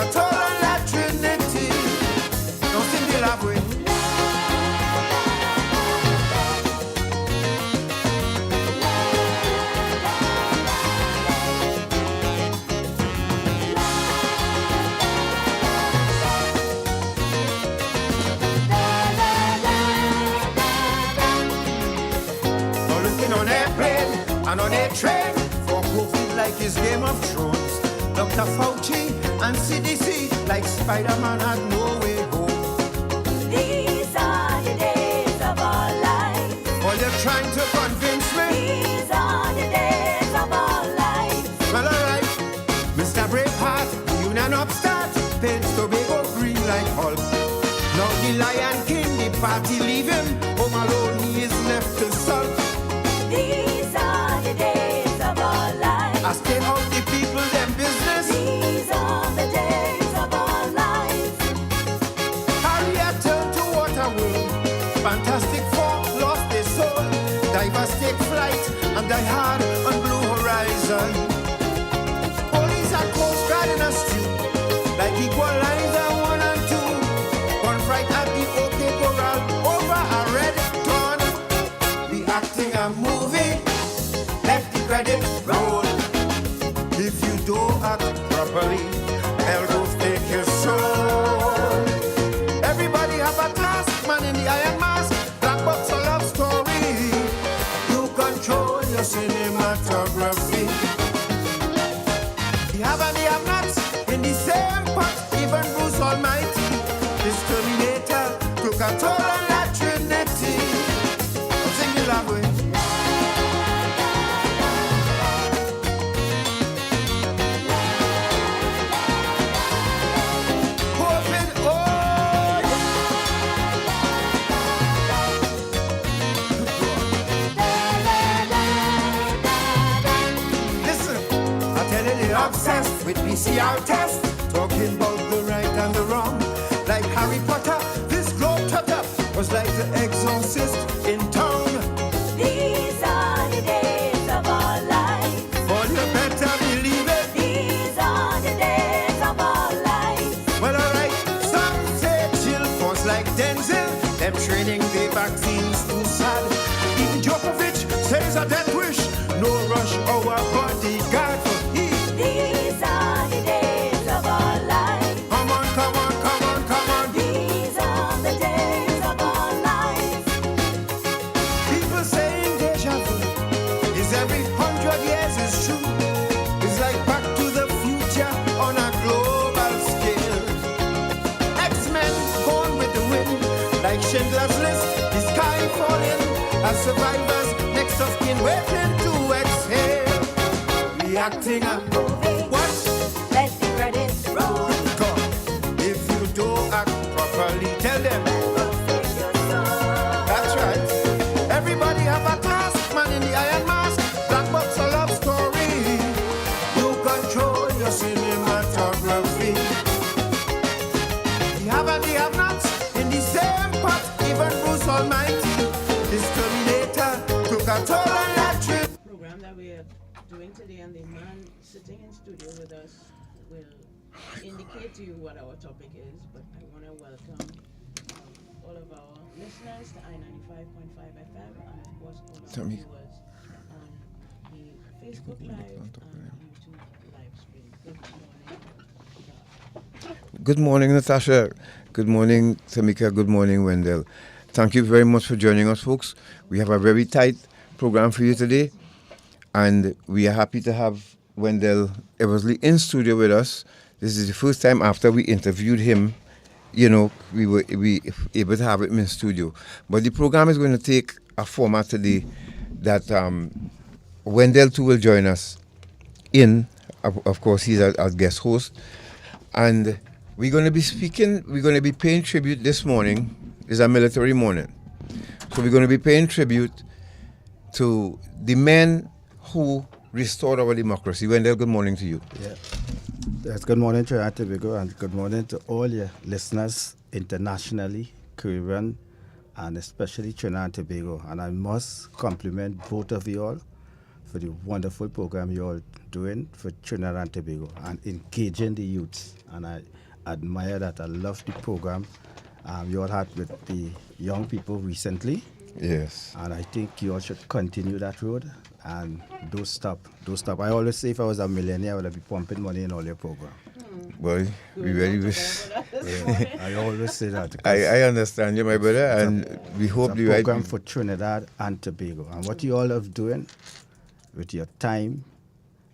a toll on La Trinity. Don't sing the love way. On airplane and on a train for COVID like his Game of Thrones. Dr. Fauci and CDC like Spider-Man had no way home. These are the days of our life. While you're trying to convince me. These are the days of our life. Well, alright, Mr. Braveheart, the Union upstart, paints Tobago green like Hulk. Now the Lion King, the party leave him, home alone he is left to sulk. These are the days of our life. I stay out the people, them business. These are the days of our life. Harriet turned to Waterworld. Fantastic Four lost their soul. Divers take flight and die hard on Blue Horizon. Police and Coast Guard in a stew, like Equalizer 1 and 2. Gunfight at the OK Corral over a red dawn. The acting a movie, let the credit roll. If you don't act properly, hell will take your soul. Everybody have a task, man in the iron mask, black box a love story. You control your cinematography. The have and the have-nots in the same pot, even Bruce Almighty. This Terminator took a toll on La Trinity. I'm singing that way. Obsessed with PCR tests, talking about the right and the wrong. Like Harry Potter, this globetrotter was like the exorcist in town. These are the days of our life. Oh, you better believe it. These are the days of our life. Well, alright, some say chill force like Denzel. Them training the vaccines too sad. Even Djokovic says a death wish. No rush, our bodyguard for he. These are the days of our life. Come on, come on, come on, come on. These are the days of our life. People saying deja vu is every 100 years is true. It's like Back to the Future on a global scale. X-Men gone with the wind, like Schindler's List, the sky falling, as survivors next of kin waiting to exhale. Reacting up. What? Let the credits roll. God, if you don't act properly, tell them. That's right. Everybody have a task, man in the iron mask, black box a love story. You control your cinematography. The have and the have-nots in the same pot, even Bruce Almighty. This Terminator took a toll on that trip. Program that we are doing today, and the man sitting in studio with us will indicate to you what our topic is, but I want to welcome all of our listeners to I-95.5 FM and of course all our viewers on the Facebook Live and YouTube live stream. Good morning, Natasha. Good morning, Tamika. Good morning, Wendell. Thank you very much for joining us, folks. We have a very tight program for you today, and we are happy to have Wendell Eversley in studio with us. This is the first time after we interviewed him, we were able to have him in studio. But the program is going to take a format today that Wendell too will join us in. Of course, he's our guest host. And we're going to be paying tribute this morning. It's a military morning. So we're going to be paying tribute to the men who restored our democracy. Wendell, good morning to you. Yeah. Yes, good morning to Tobago, and good morning to all your listeners internationally, Caribbean, and especially Trinidad and Tobago. And I must compliment both of you all for the wonderful program you all doing for Trinidad and Tobago and engaging the youth. And I admire that. I love the program you all had with the young people recently. Yes. And I think you all should continue that road and don't stop. Don't stop. I always say if I was a millionaire, I would be pumping money in all your program. Boy, we very wish. I always say that. I understand you, my brother, and we hope the the right program for Trinidad and Tobago. And what you all are doing with your time,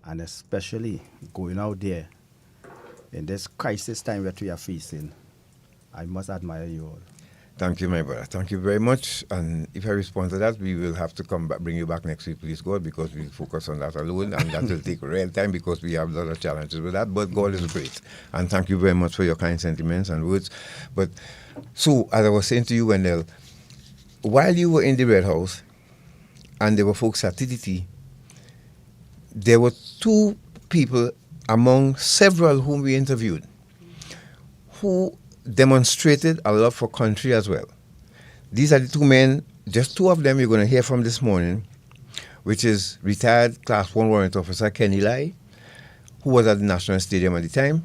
and especially going out there in this crisis time that we are facing, I must admire you all. Thank you, my brother. Thank you very much. And if I respond to that, we will have to come back, bring you back next week, please, God, because we focus on that alone, and that will take real time because we have a lot of challenges with that. But God is great. And thank you very much for your kind sentiments and words. But so, as I was saying to you, Wendell, while you were in the Red House and there were folks at TTT, there were two people among several whom we interviewed who demonstrated a love for country as well. These are the two men, just two of them you're going to hear from this morning, which is retired Class 1 Warrant Officer Ken Elie, who was at the National Stadium at the time.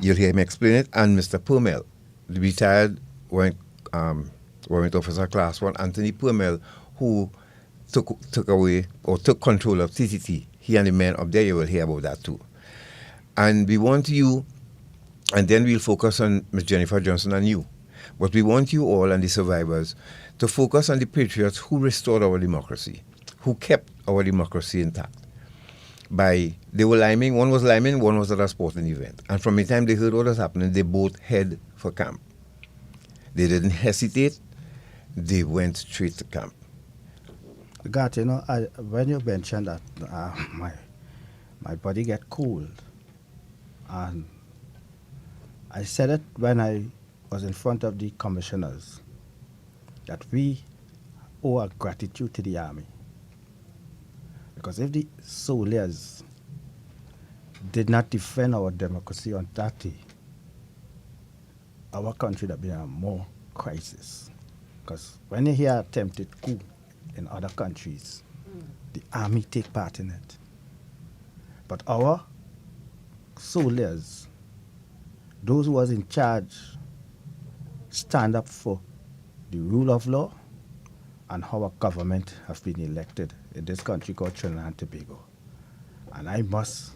You'll hear him explain it. And Mr. Permell, the retired Warrant Officer Class 1 Anthony Permell, who took away or took control of TTT. He and the men up there, you will hear about that too. And we want you, and then we'll focus on Ms. Jennifer Johnson and you. But we want you all and the survivors to focus on the patriots who restored our democracy, who kept our democracy intact. They were liming, one was liming, one was at a sporting event. And from the time they heard what was happening, they both head for camp. They didn't hesitate, they went straight to camp. God, you know, when you mentioned that, my body get cold. And I said it when I was in front of the commissioners, that we owe our gratitude to the army. Because if the soldiers did not defend our democracy on that day, our country would have been in more crisis. Because when you hear attempted coup in other countries, the army take part in it. But our soldiers, those who was in charge, stand up for the rule of law and how our government have been elected in this country called Trinidad and Tobago. And I must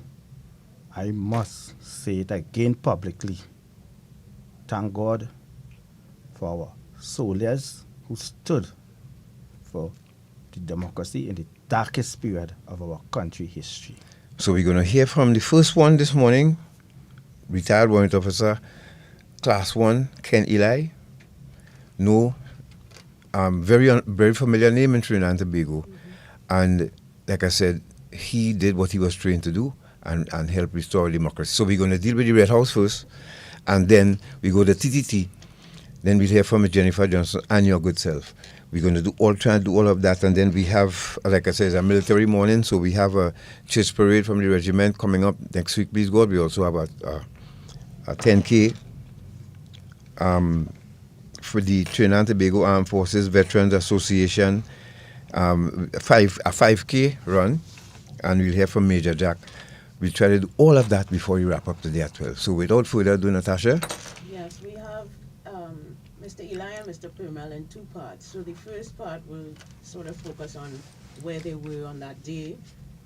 say it again publicly. Thank God for our soldiers who stood for the democracy in the darkest period of our country history. So we're going to hear from the first one this morning, retired Warrant Officer, Class 1, Ken Elie. No, very familiar name in Trinidad and Tobago. And like I said, he did what he was trained to do and help restore democracy. So we're going to deal with the Red House first, and then we go to TTT. Then we'll hear from Jennifer Johnson and your good self. We're going to try and do all of that, and then we have, like I said, it's a military morning, so we have a church parade from the regiment coming up next week, please God. We also have a 10K for the Trinidad and Tobago Armed Forces Veterans Association, a 5K run, and we'll hear from Major Jack. We'll try to do all of that before you wrap up today at 12. So without further ado, Natasha. Yes, we have Mr. Elie and Mr. Permell in two parts. So the first part will sort of focus on where they were on that day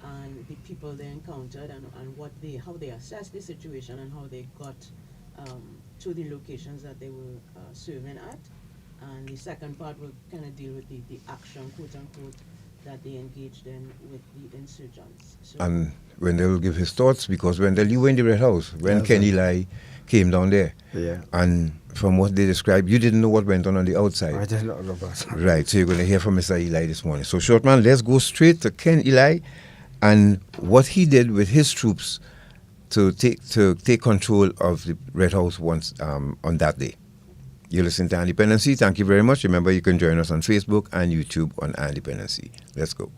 and the people they encountered and how they assessed the situation and how they got to the locations that they were serving at. And the second part will kind of deal with the action, quote unquote, that they engaged in with the insurgents. So and Wendell will give his thoughts, because Wendell, you were in the Red House when Ken Elie came down there. Yeah. And from what they described, you didn't know what went on the outside. I didn't know about that. Right, so you're going to hear from Mr. Elie this morning. So, short man, let's go straight to Ken Elie and what he did with his troops to take control of the Red House once on that day. You listen to Dependency. Thank you very much. Remember, you can join us on Facebook and YouTube on Dependency. Let's go.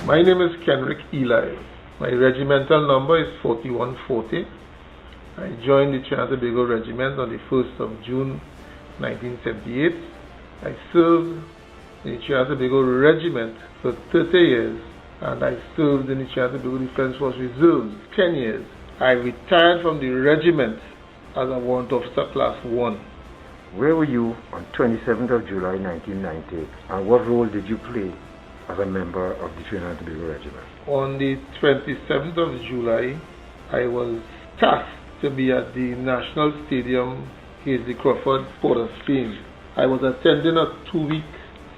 My name is Kenrick Elie. My regimental number is 4140. I joined the Trinidad and Tobago Regiment on the 1st of June 1978. I served in the Trinidad and Tobago Regiment for 30 years, and I served in the Trinidad and Tobago Defense Force Reserves 10 years. I retired from the regiment as a warrant officer class 1. Where were you on 27th of July 1990, and what role did you play as a member of the Trinidad and Tobago Regiment? On the 27th of July, I was tasked to be at the National Stadium, Hasely Crawford, Port of Spain. I was attending a 2-week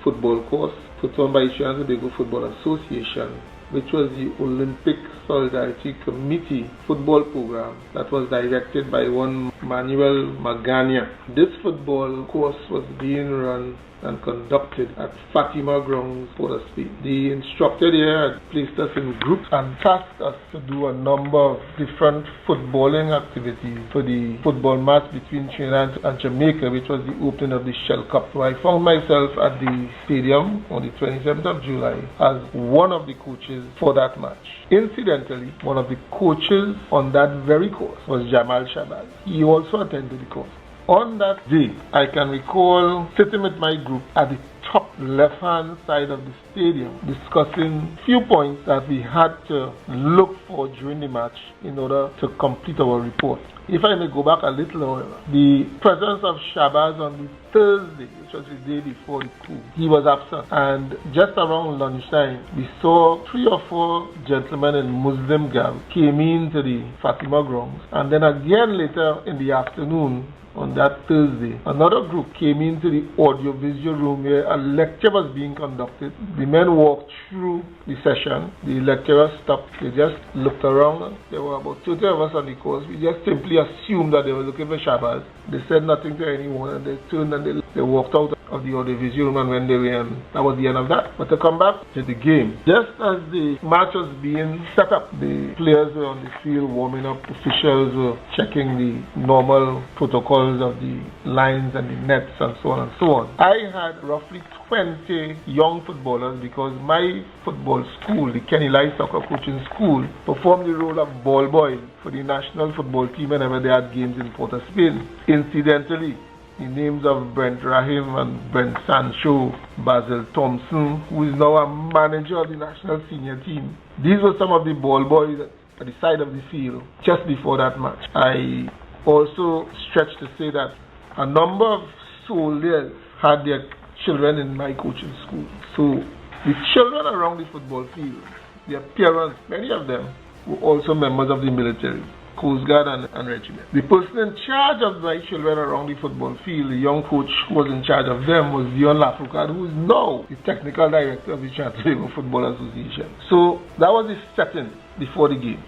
football course put on by the Trinidad and Tobago Football Association, which was the Olympic Solidarity Committee football program that was directed by one Manuel Magana. This football course was being run and conducted at Fatima Grounds, Port of Spain. The instructor there had placed us in groups and tasked us to do a number of different footballing activities for the football match between Trinidad and Jamaica, which was the opening of the Shell Cup. So I found myself at the stadium on the 27th of July as one of the coaches for that match. Incidentally, one of the coaches on that very course was Jamal Shabazz. He also attended the course. On that day, I can recall sitting with my group at the top left-hand side of the stadium discussing few points that we had to look for during the match in order to complete our report. If I may go back a little, however, the presence of Shabazz on the Thursday, which was the day before the coup, he was absent. And just around lunchtime, we saw 3 or 4 gentlemen in Muslim garb came into the Fatima grounds. And then again later in the afternoon, on that Thursday, another group came into the audiovisual room where a lecture was being conducted. The men walked through the session. The lecturer stopped. They just looked around. There were about 30 of us on the course. We just simply assumed that they were looking for Shabazz. They said nothing to anyone, and they turned and they walked out of the audiovisual room and went away, and that was the end of that. But to come back to the game, just as the match was being set up, the players were on the field warming up, officials were checking the normal protocols of the lines and the nets and so on and so on. I had roughly 20 young footballers because my football school, the Kenny Lai Soccer Coaching School, performed the role of ball boy for the national football team whenever they had games in Port of Spain. Incidentally, the names of Brent Rahim and Brent Sancho, Basil Thompson, who is now a manager of the national senior team. These were some of the ball boys at the side of the field just before that match. I also stretch to say that a number of soldiers had their children in my coaching school. So the children around the football field, their parents, many of them were also members of the military, Coast Guard and regiment. The person in charge of my children around the football field, the young coach who was in charge of them, was Dion Lafoucault, who is now the technical director of the Trinidad and Tobago Football Association. So that was the setting before the game.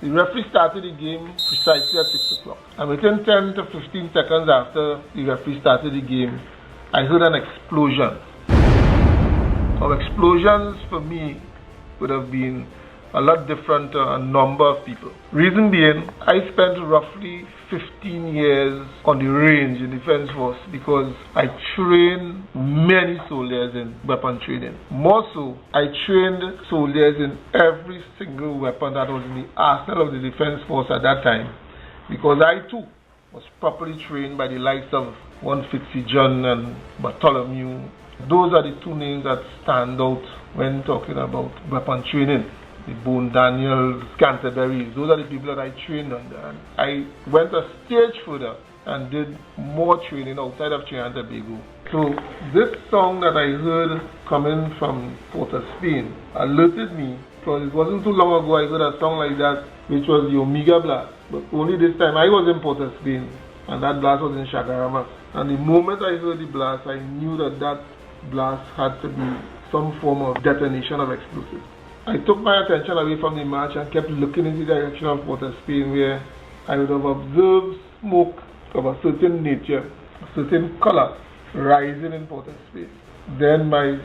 The referee started the game precisely at 6 o'clock. And within 10 to 15 seconds after the referee started the game, I heard an explosion. Now, explosions for me would have been a lot different to a number of people. Reason being, I spent roughly 15 years on the range in Defense Force because I trained many soldiers in weapon training. More so, I trained soldiers in every single weapon that was in the arsenal of the Defense Force at that time, because I too was properly trained by the likes of one Fitzjohn and Bartholomew. Those are the two names that stand out when talking about weapon training. The Bone Daniels, Canterbury, those are the people that I trained under. And I went a stage further and did more training outside of Trinidad and Tobago. So this song that I heard coming from Port of Spain alerted me, because it wasn't too long ago I heard a song like that, which was the Omega Blast. But only this time I was in Port of Spain, and that blast was in Chaguaramas. And the moment I heard the blast, I knew that that blast had to be some form of detonation of explosives. I took my attention away from the match and kept looking in the direction of Port of Spain, where I would have observed smoke of a certain nature, a certain color rising in Port of Spain. Then my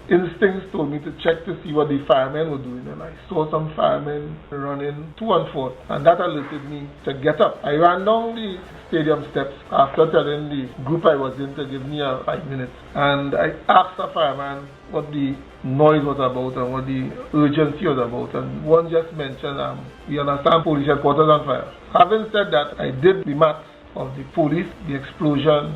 instincts told me to check to see what the firemen were doing, and I saw some firemen running to and forth, and that alerted me to get up. I ran down the stadium steps after telling the group I was in to give me 5 minutes, and I asked a fireman what the noise was about and what the urgency was about, and one just mentioned, we understand police headquarters on fire. Having said that, I did the maths of the police, the explosion,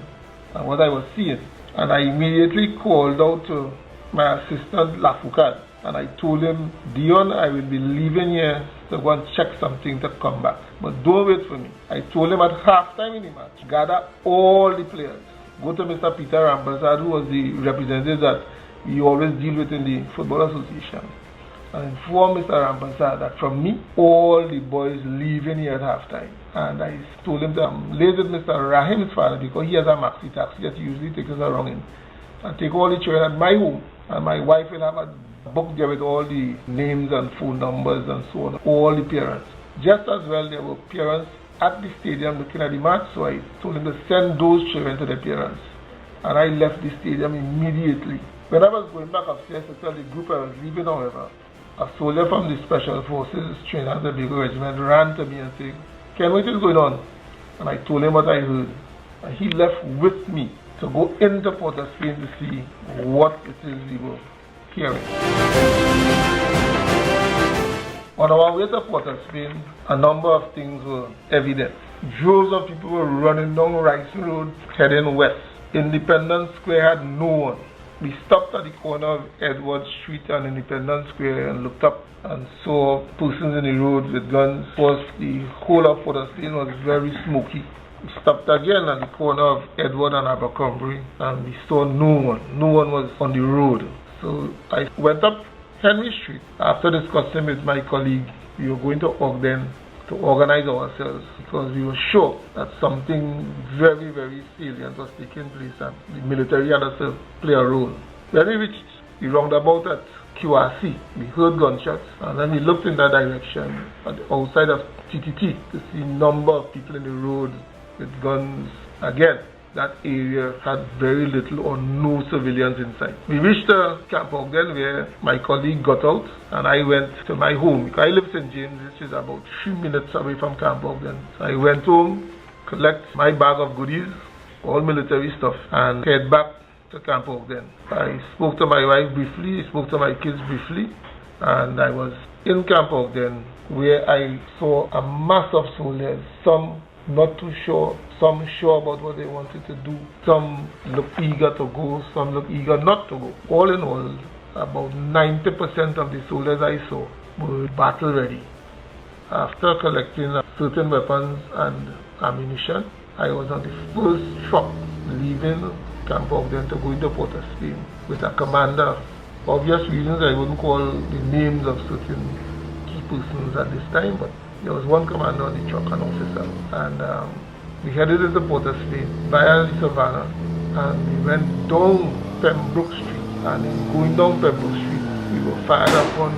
and what I was seeing, and I immediately called out to my assistant Lafoucade, and I told him, Dion, I will be leaving here to go and check something to come back, but don't wait for me. I told him at halftime in the match, gather all the players, go to Mr. Peter Rampersad, who was the representative that we always deal with in the Football Association, and inform Mr. Rampersad that from me, all the boys leaving here at halftime. And I told him that I'm late with Mr. Rahim's father because he has a maxi taxi that usually takes us around in, and take all the children at my home, and my wife will have a book there with all the names and phone numbers and so on, all the parents. Just as well, there were parents at the stadium looking at the match, so I told him to send those children to their parents, and I left the stadium immediately. When I was going back upstairs to tell the group I was leaving, however, a soldier from the Special Forces Trinidad and Tobago Regiment ran to me and said, Ken, what is going on? And I told him what I heard, and he left with me to go into Port of Spain to see what it is we were hearing. On our way to Port of Spain, a number of things were evident. Droves of people were running down Rice Road, heading west. Independence Square had no one. We stopped at the corner of Edward Street and Independence Square and looked up and saw persons in the road with guns. Of course, the whole of Port of Spain was very smoky. We stopped again at the corner of Edward and Abercrombie, and we saw no one. No one was on the road. So I went up Henry Street. After discussing with my colleague, we were going to Ogden to organize ourselves because we were sure that something very, very salient was taking place and the military had to play a role. When we reached the roundabout at QRC, we heard gunshots, and then we looked in that direction at the outside of TTT to see a number of people in the road with guns. Again, that area had very little or no civilians inside. We reached Camp Ogden where my colleague got out, and I went to my home. I live in St. James, which is about 3 minutes away from Camp Ogden. So I went home, collect my bag of goodies, all military stuff, and head back to Camp Ogden. I spoke to my wife briefly, spoke to my kids briefly, and I was in Camp Ogden where I saw a mass of soldiers, some not too sure, some sure about what they wanted to do, some look eager to go, some look eager not to go. All in all, about 90% of the soldiers I saw were battle ready. After collecting certain weapons and ammunition, I was on the first truck leaving Camp Ogden to go into Port of Spain with a commander. For obvious reasons, I wouldn't call the names of certain key persons at this time, but there was one commander on the truck, an officer, and we headed into Port of Spain via the Savannah, and we went down Pembroke Street, and in going down Pembroke Street, we were fired upon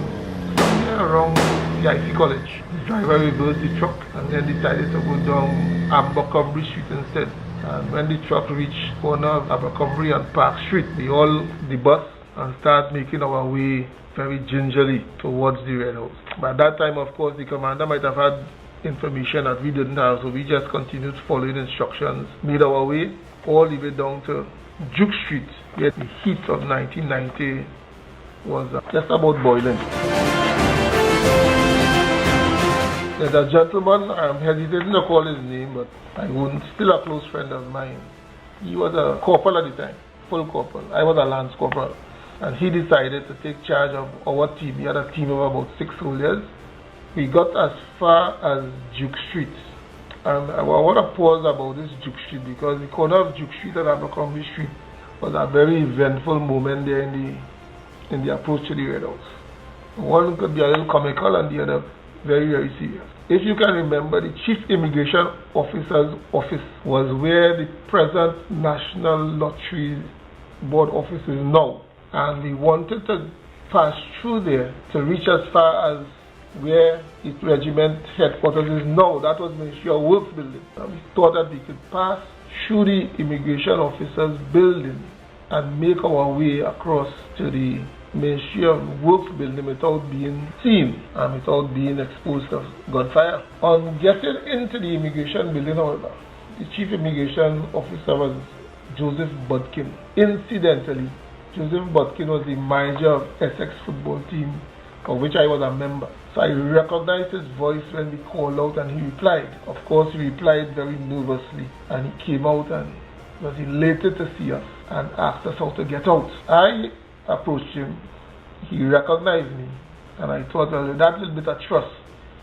somewhere around the IC College. The driver reversed the truck and then decided to go down Abercrombie Street instead. And when the truck reached corner of Abercrombie and Park Street, we all debused and started making our way very gingerly towards the Red House. By that time, of course, the commander might have had information that we didn't have, so we just continued following instructions, made our way all the way down to Duke Street, where the heat of 1990 was just about boiling. There's a gentleman, I'm hesitating to call his name, but I wouldn't, still a close friend of mine. He was a corporal at the time, full corporal. I was a lance corporal. And he decided to take charge of our team. He had a team of about 6 soldiers. We got as far as Duke Street. And I want to pause about this Duke Street because the corner of Duke Street and Abercrombie Street was a very eventful moment there in the approach to the Red House. One could be a little comical and the other very, very serious. If you can remember, the Chief Immigration Officer's office was where the present National Lottery Board office is now. And we wanted to pass through there to reach as far as where the regiment headquarters is now. That was Ministry of Works building. And we thought that we could pass through the immigration officer's building and make our way across to the Ministry of Works building without being seen and without being exposed to gunfire. On getting into the immigration building, however, the chief immigration officer was Joseph Bodkin. Incidentally, Joseph Bodkin was the manager of Essex football team, of which I was a member. So I recognized his voice when we called out and he replied. Of course, he replied very nervously and he came out and was elated to see us and asked us how to get out. I approached him, he recognized me, and I thought, well, with that little bit of trust,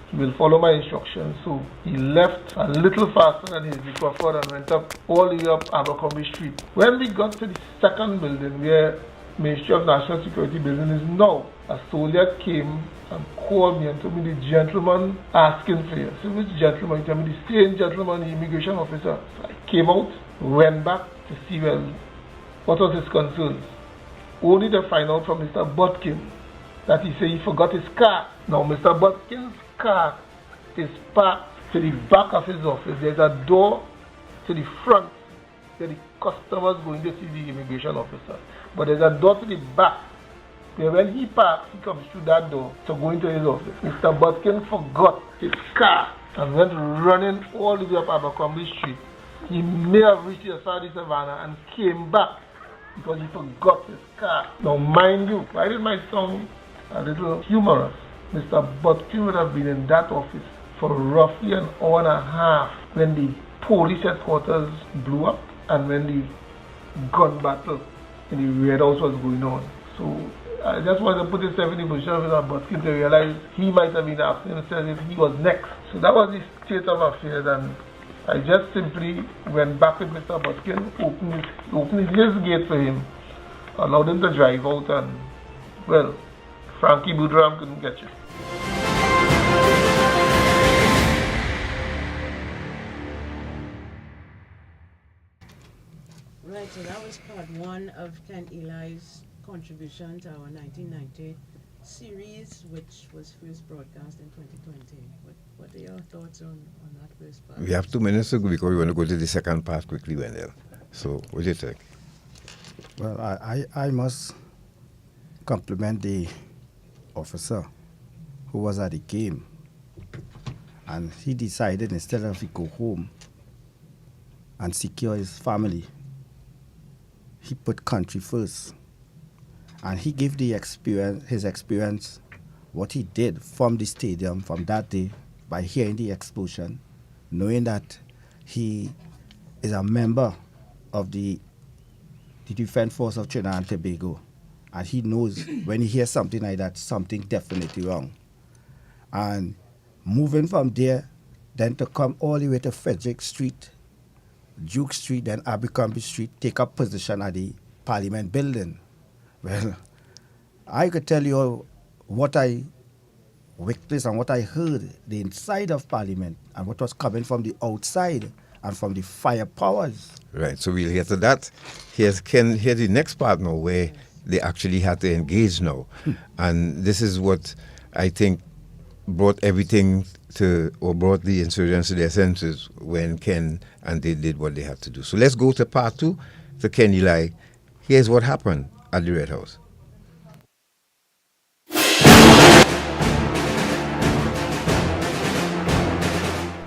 he will follow my instructions. So he left a little faster than his Crawford and went up all the way up Abercrombie Street. When we got to the second building where Ministry of National Security building is now, a soldier came and called me and told me the gentleman asking for you. So which gentleman? He told me the same gentleman, the immigration officer. So I came out, went back to see, well, what was his concerns. Only to find out from Mr. Bodkin that he said he forgot his car. Now Mr. Bodkin's car is parked to the back of his office. There's a door to the front where the customers going to see the immigration officer. But there's a door to the back where when he parks, he comes through that door to go into his office. Mr. Bodkin forgot his car and went running all the way up Abercrombie Street. He may have reached the side of Savannah and came back because he forgot his car. Now mind you, why did my sound a little humorous? Mr. Bodkin would have been in that office for roughly an hour and a half when the police headquarters blew up and when the gun battle in the Red House was going on. So I just wanted to put himself in the position of Mr. Bodkin to realize he might have been asking himself if he was next. So that was the state of affairs, and I just simply went back with Mr. Bodkin, opened his gate for him, allowed him to drive out, and, well, Frankie Boudram couldn't get you. Right, so that was part one of Ken Eli's contribution to our 1990 series, which was first broadcast in 2020. What are your thoughts on that first part? We have 2 minutes to go because we want to go to the second part quickly, Wendell. So, what do you think? Well, I must compliment the officer who was at the game. And he decided instead of he go home and secure his family, he put country first. And he gave his experience, what he did from the stadium from that day by hearing the explosion, knowing that he is a member of the Defense Force of Trinidad and Tobago. And he knows when he hears something like that, something definitely wrong. And moving from there, then to come all the way to Frederick Street, Duke Street, then Abercrombie Street, take up position at the Parliament building. Well, I could tell you what I witnessed and what I heard, the inside of Parliament, and what was coming from the outside and from the firepowers. Right, so we'll get to that. Here's the next part now where they actually had to engage now. And this is what I think brought everything brought the insurgents to their senses when Ken and they did what they had to do. So let's go to part two, to Ken Eli. Here's what happened at the Red House.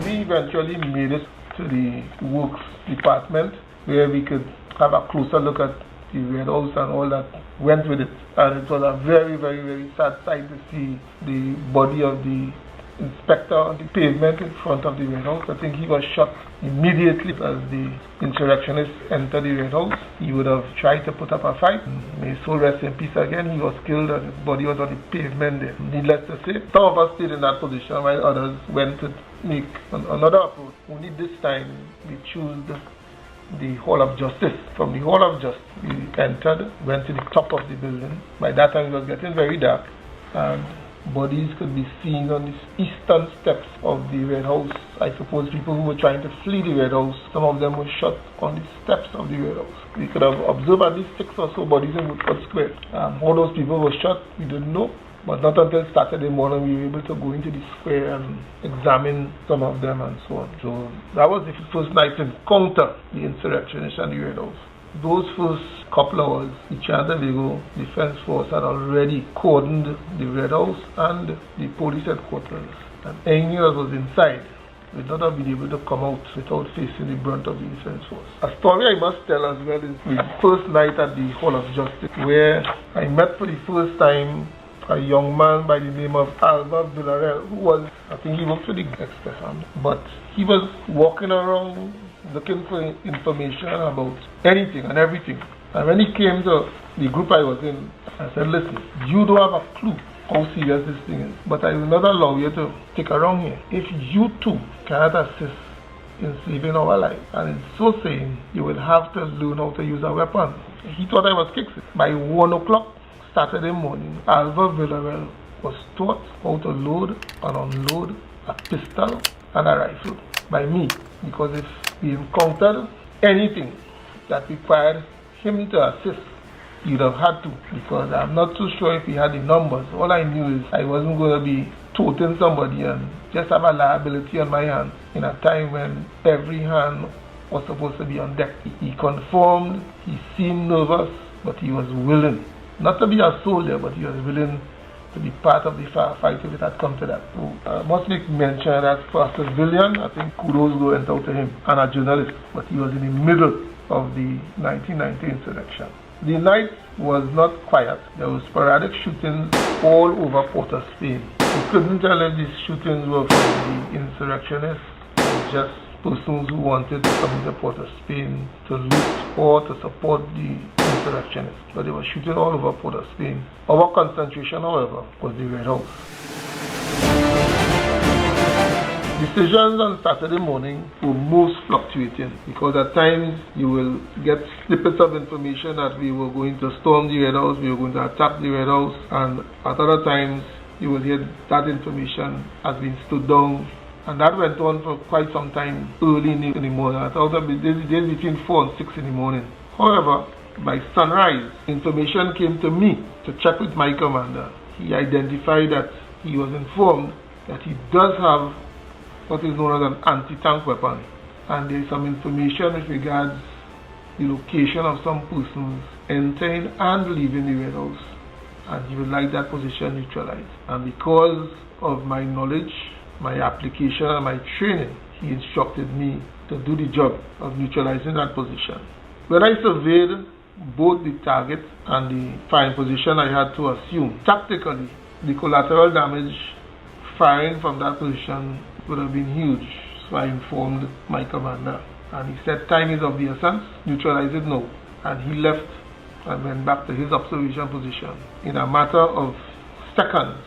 We eventually made it to the Works department where we could have a closer look at the Red House and all that went with it. And it was a very, very, very sad sight to see the body of the inspector on the pavement in front of the Red House. I think he was shot immediately as the insurrectionists entered the Red House. He would have tried to put up a fight. May his soul rest in peace again. He was killed and his body was on the pavement there. Needless to say, some of us stayed in that position while others went to make another approach. Only this time we chose the Hall of Justice. From the Hall of Justice, we entered, went to the top of the building. By that time it was getting very dark and bodies could be seen on the eastern steps of the Red House. I suppose people who were trying to flee the Red House, some of them were shot on the steps of the Red House. We could have observed at least 6 or so bodies in Woodford Square. How those people were shot, we didn't know. But not until Saturday morning we were able to go into the square and examine some of them and so on. So that was the first night's encounter, the insurrectionists and the Red House. those first couple hours, the Trinidad and Tobago Defense Force had already cordoned the Red House and the police headquarters, and anyone that was inside would not have been able to come out without facing the brunt of the defense force. A story I must tell as well is the first night at the Hall of Justice, where I met for the first time a young man by the name of Villarreal, who was, I think he worked for the Express Army, but he was walking around looking for information about anything and everything. And when he came to the group I was in, I said, listen, you don't have a clue how serious this thing is, but I will not allow you to stick around here. If you too cannot assist in saving our lives, and in so saying, you will have to learn how to use a weapon. He thought I was kicking. By 1 o'clock Saturday morning, Villarreal was taught how to load and unload a pistol and a rifle by me, because if we encountered anything that required him to assist, you'd have had to, because I'm not too sure if he had the numbers. All I knew is I wasn't going to be toting somebody and just have a liability on my hands in a time when every hand was supposed to be on deck. He confirmed, he seemed nervous, but he was willing. Not to be a soldier, but he was willing to be part of the fight if it had come to that. So I must make mention that for a civilian, I think kudos go out to him, and a journalist, but he was in the middle of the 1990 insurrection. The night was not quiet. There were sporadic shootings all over Port-of-Spain. You couldn't tell if these shootings were from the insurrectionists or just persons who wanted to come into Port-of-Spain to loot or to support the insurrectionists. But they were shooting all over Port-of-Spain. Our concentration, however, was the Red House. Decisions on Saturday morning were most fluctuating, because at times you will get snippets of information that we were going to storm the Red House, we were going to attack the Red House, and at other times you will hear that information has been stood down. And that went on for quite some time early in the morning. I thought that days between 4 and 6 in the morning. However, by sunrise, information came to me to check with my commander. He identified that he was informed that he does have what is known as an anti-tank weapon, and there is some information with regards the location of some persons entering and leaving the Red House, and he would like that position neutralized. And because of my knowledge, my application and my training, he instructed me to do the job of neutralizing that position. When I surveyed both the target and the firing position I had to assume, tactically, the collateral damage firing from that position would have been huge. So I informed my commander, and he said time is of the essence, neutralize it now. And he left and went back to his observation position. In a matter of seconds,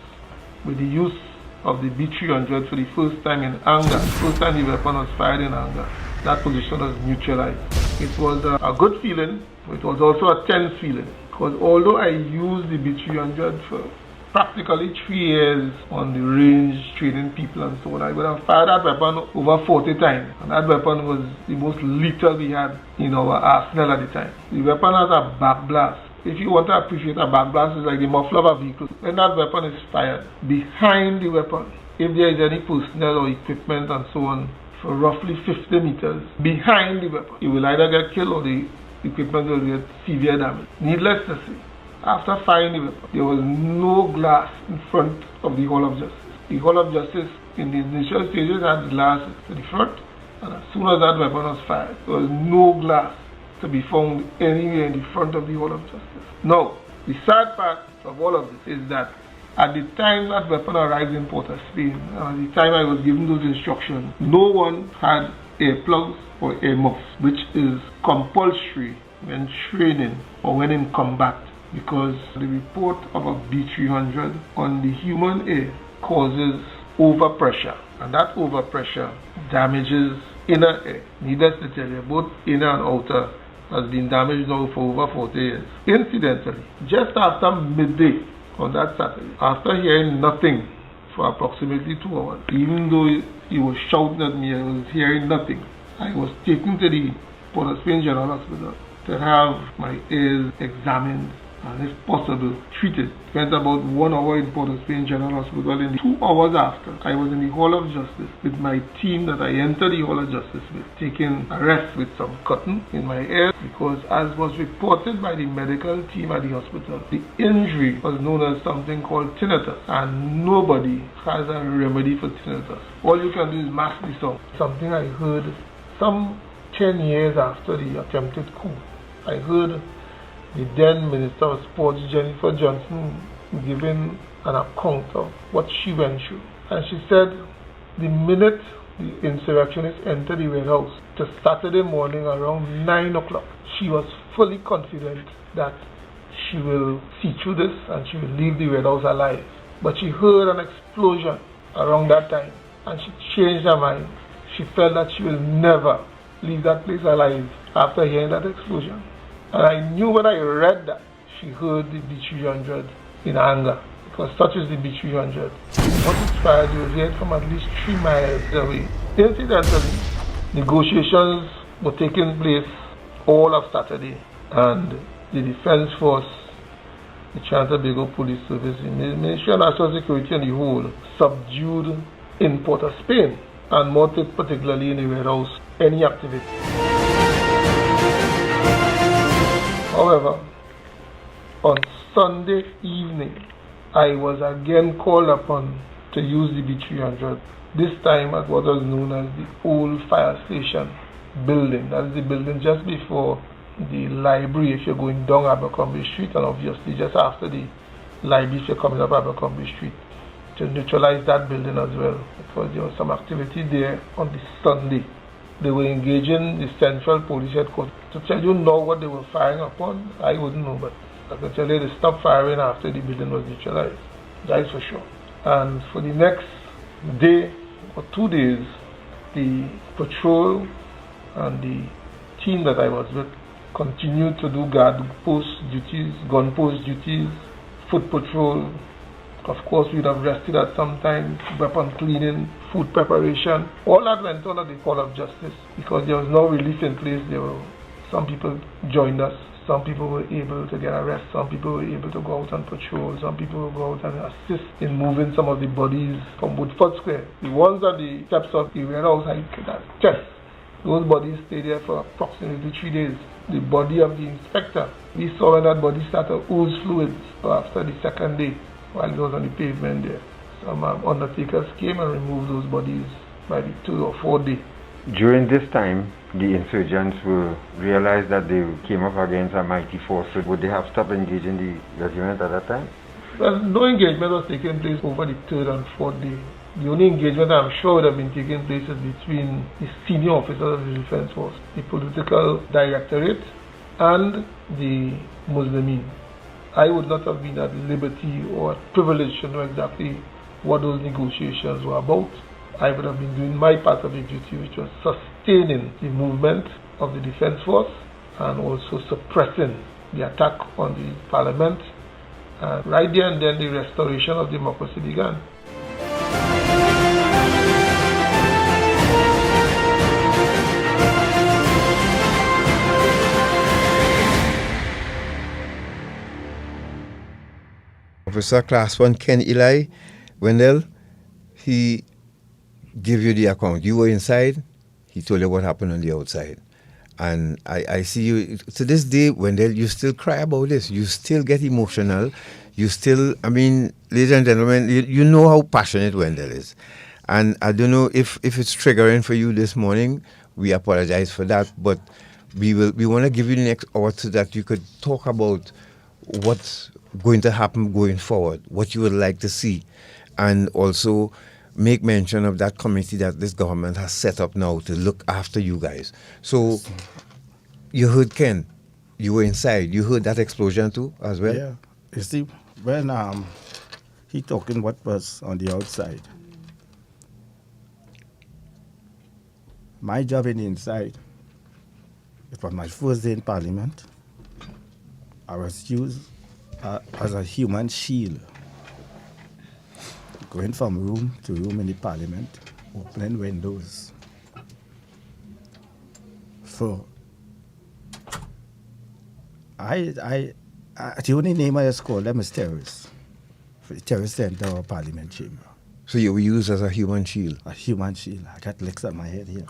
with the use of the B300 for the first time in anger, first time the weapon was fired in anger, that position was neutralized. It was a good feeling, but it was also a tense feeling, because although I used the B300 for practically 3 years on the range, training people and so on, I would have fired that weapon over 40 times, and that weapon was the most lethal we had in our arsenal at the time. The weapon has a back blast. If you want to appreciate a back blast, it's like the muffler of a vehicle. When that weapon is fired, behind the weapon, if there is any personnel or equipment and so on, for roughly 50 meters behind the weapon, you will either get killed or the equipment will get severe damage. Needless to say, after firing the weapon, there was no glass in front of the Hall of Justice. The Hall of Justice in the initial stages had glass to the front, and as soon as that weapon was fired, there was no glass to be found anywhere in the front of the Hall of Justice. Now, the sad part of all of this is that at the time that weapon arrived in Port-of-Spain, and at the time I was given those instructions, no one had earplugs or earmuffs, which is compulsory when training or when in combat, because the report of a B300 on the human ear causes overpressure, and that overpressure damages inner ear. Needless to tell you, both inner and outer has been damaged now for over 40 years. Incidentally, just after midday on that Saturday, after hearing nothing for approximately 2 hours, even though he was shouting at me, I was hearing nothing, I was taken to the Port-of-Spain General Hospital to have my ears examined and if possible, treated. Spent about 1 hour in Port of Spain General Hospital. In 2 hours after, I was in the Hall of Justice with my team that I entered the Hall of Justice with, taking a rest with some cotton in my ear, because as was reported by the medical team at the hospital, the injury was known as something called tinnitus, and nobody has a remedy for tinnitus. All you can do is mask the sound. Something I heard some 10 years after the attempted coup. I heard the then Minister of Sports, Jennifer Johnson, giving an account of what she went through. And she said the minute the insurrectionists entered the Red House, to Saturday morning around 9 o'clock, she was fully confident that she will see through this and she will leave the Red House alive. But she heard an explosion around that time and she changed her mind. She felt that she will never leave that place alive after hearing that explosion. And I knew when I read that, she heard the B300 in anger, because such is the B300. What we tried was hear it from at least 3 miles away. Incidentally, negotiations were taking place all of Saturday, and the Defense Force, the Trinidad Police Service, the Ministry of National Security and the whole, subdued in Port of Spain, and more particularly in the Red House, any activity. However, on Sunday evening, I was again called upon to use the B300, this time at what was known as the old fire station building. That is the building just before the library if you're going down Abercrombie Street, and obviously just after the library if you're coming up Abercrombie Street, to neutralize that building as well, because there was some activity there on the Sunday. They were engaging the Central Police Headquarters. To tell you now what they were firing upon, I wouldn't know, but I can tell you they stopped firing after the building was neutralized. That is for sure. And for the next day or 2 days, the patrol and the team that I was with continued to do guard post duties, gun post duties, foot patrol. Of course, we'd have rested at some time, weapon cleaning, food preparation. All that went on at the Hall of Justice because there was no relief in place. Some people joined us. Some people were able to get arrested. Some people were able to go out and patrol. Some people would go out and assist in moving some of the bodies from Woodford Square. The ones at the steps of the Red House, chest. Those bodies stayed there for approximately 3 days. The body of the inspector, we saw when that body started to ooze fluids after the second day, while it was on the pavement there. Some undertakers came and removed those bodies by the 3rd or 4th day. During this time, the insurgents realized that they came up against a mighty force. So would they have stopped engaging the regiment at that time? Well, no engagement was taking place over the 3rd and 4th day. The only engagement I'm sure would have been taking place is between the senior officers of the Defense Force, the political directorate, and the Muslimin. I would not have been at liberty or at privilege to know exactly what those negotiations were about. I would have been doing my part of the duty, which was sustaining the movement of the Defense Force and also suppressing the attack on the Parliament. And right there and then the restoration of democracy began. Officer Class 1 Ken Elie, Wendell, he gave you the account. You were inside, he told you what happened on the outside. And I see you, to this day, Wendell, you still cry about this. You still get emotional. You still, ladies and gentlemen, you know how passionate Wendell is. And I don't know if it's triggering for you this morning. We apologize for that. But we want to give you the next hour so that you could talk about what's going to happen going forward, what you would like to see, and also make mention of that committee that this government has set up now to look after you guys. So you heard Ken, you were inside, you heard that explosion too as well? Yeah, you see, when he talking what was on the outside, my job in the inside, it was my first day in Parliament. I was used as a human shield, going from room to room in the Parliament, opening windows. So I The only name I just call them is terrorists. The terrorists enter our parliament chamber. So you were used as a human shield. A human shield. I got licks on my head here.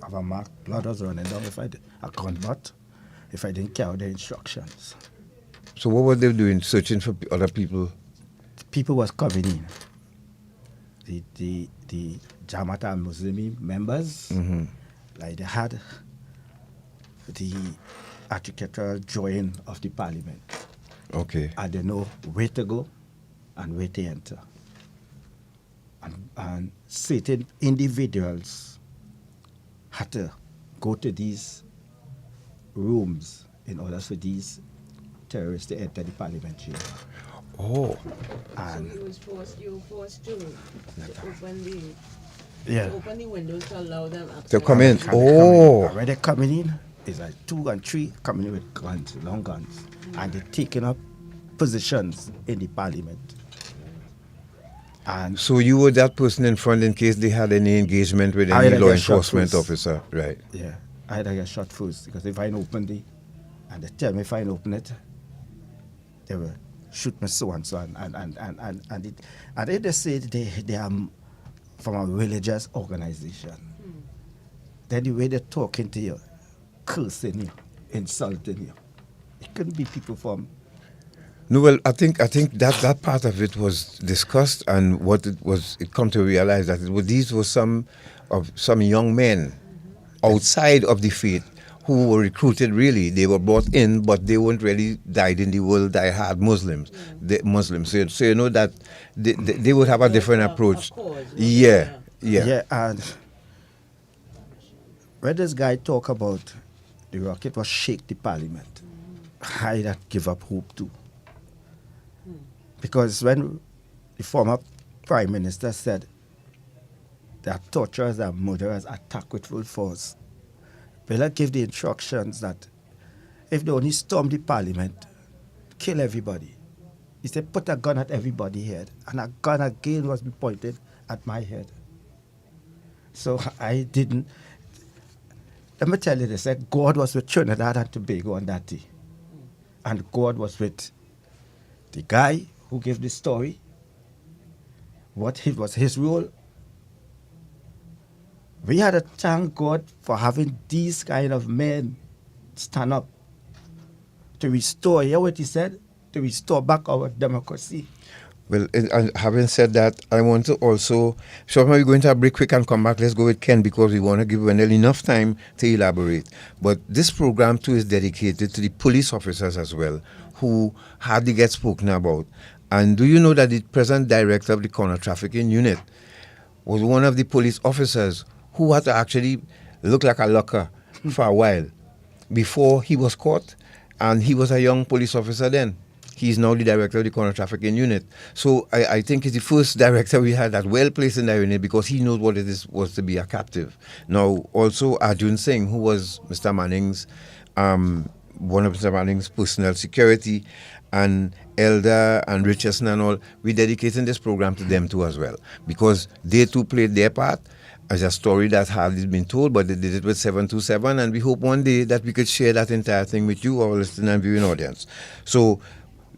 I have a mark. Blood was running down if I gun butt if I didn't carry the instructions. So what were they doing? Searching for other people? People was coming in. The Jamaat al-Muslimi members, like they had the architectural drawing of the parliament. Okay. And they know where to go and where to enter. And certain individuals had to go to these rooms in order for these terrorists to enter the parliament chamber. Oh. And So you were forced to open the windows to allow them access. To come in. and Oh. when they're coming in, it's like 2 and 3 coming in with guns, long guns. And they're taking up positions in the parliament. And So you were that person in front in case they had any engagement with I any had law get shot enforcement first. officer, right? yeah, I had to get shot first because if I open it, and they tell me if I open it, they will shoot me so and so. And then they say they are from a religious organization. Then the way they're talking to you, cursing you, insulting you, it couldn't be people from. No, well, I think that part of it was discussed, and what it come to realize that these were some young men outside of the faith who were recruited. Really, they were brought in, but they weren't really dyed in the world die-hard Muslims. The Muslims, so you know that they would have a different approach. Yeah. Yeah, and when this guy talk about the rocket was shake the parliament, I that give up hope too. Because when the former prime minister said that torturers and murderers attack with full force, Bella gave the instructions that if they only storm the parliament, kill everybody. He said put a gun at everybody's head, and a gun again was pointed at my head. So I didn't. Let me tell you this, God was with Trinidad and Tobago on that day. And God was with the guy who gave the story, what was his role. We had to thank God for having these kind of men stand up to restore, you hear what he said? To restore back our democracy. Well, and having said that, I want to also, we're going to have a break quick and come back. Let's go with Ken because we want to give Wendell enough time to elaborate. But this program too is dedicated to the police officers as well, who hardly get spoken about. And do you know that the present director of the counter trafficking unit was one of the police officers who had to actually look like a locker for a while before he was caught, and he was a young police officer then. He's now the director of the counter trafficking unit. So I think he's the first director we had that well placed in that unit because he knows what it was to be a captive. Now also Arjun Singh, who was Mr. Manning's one of Mr. Manning's personal security, and Elder and Richardson and all, we're dedicating this program to them too as well because they too played their part as a story that hardly been told, but they did it with 727, and we hope one day that we could share that entire thing with you, our listening and viewing audience. So,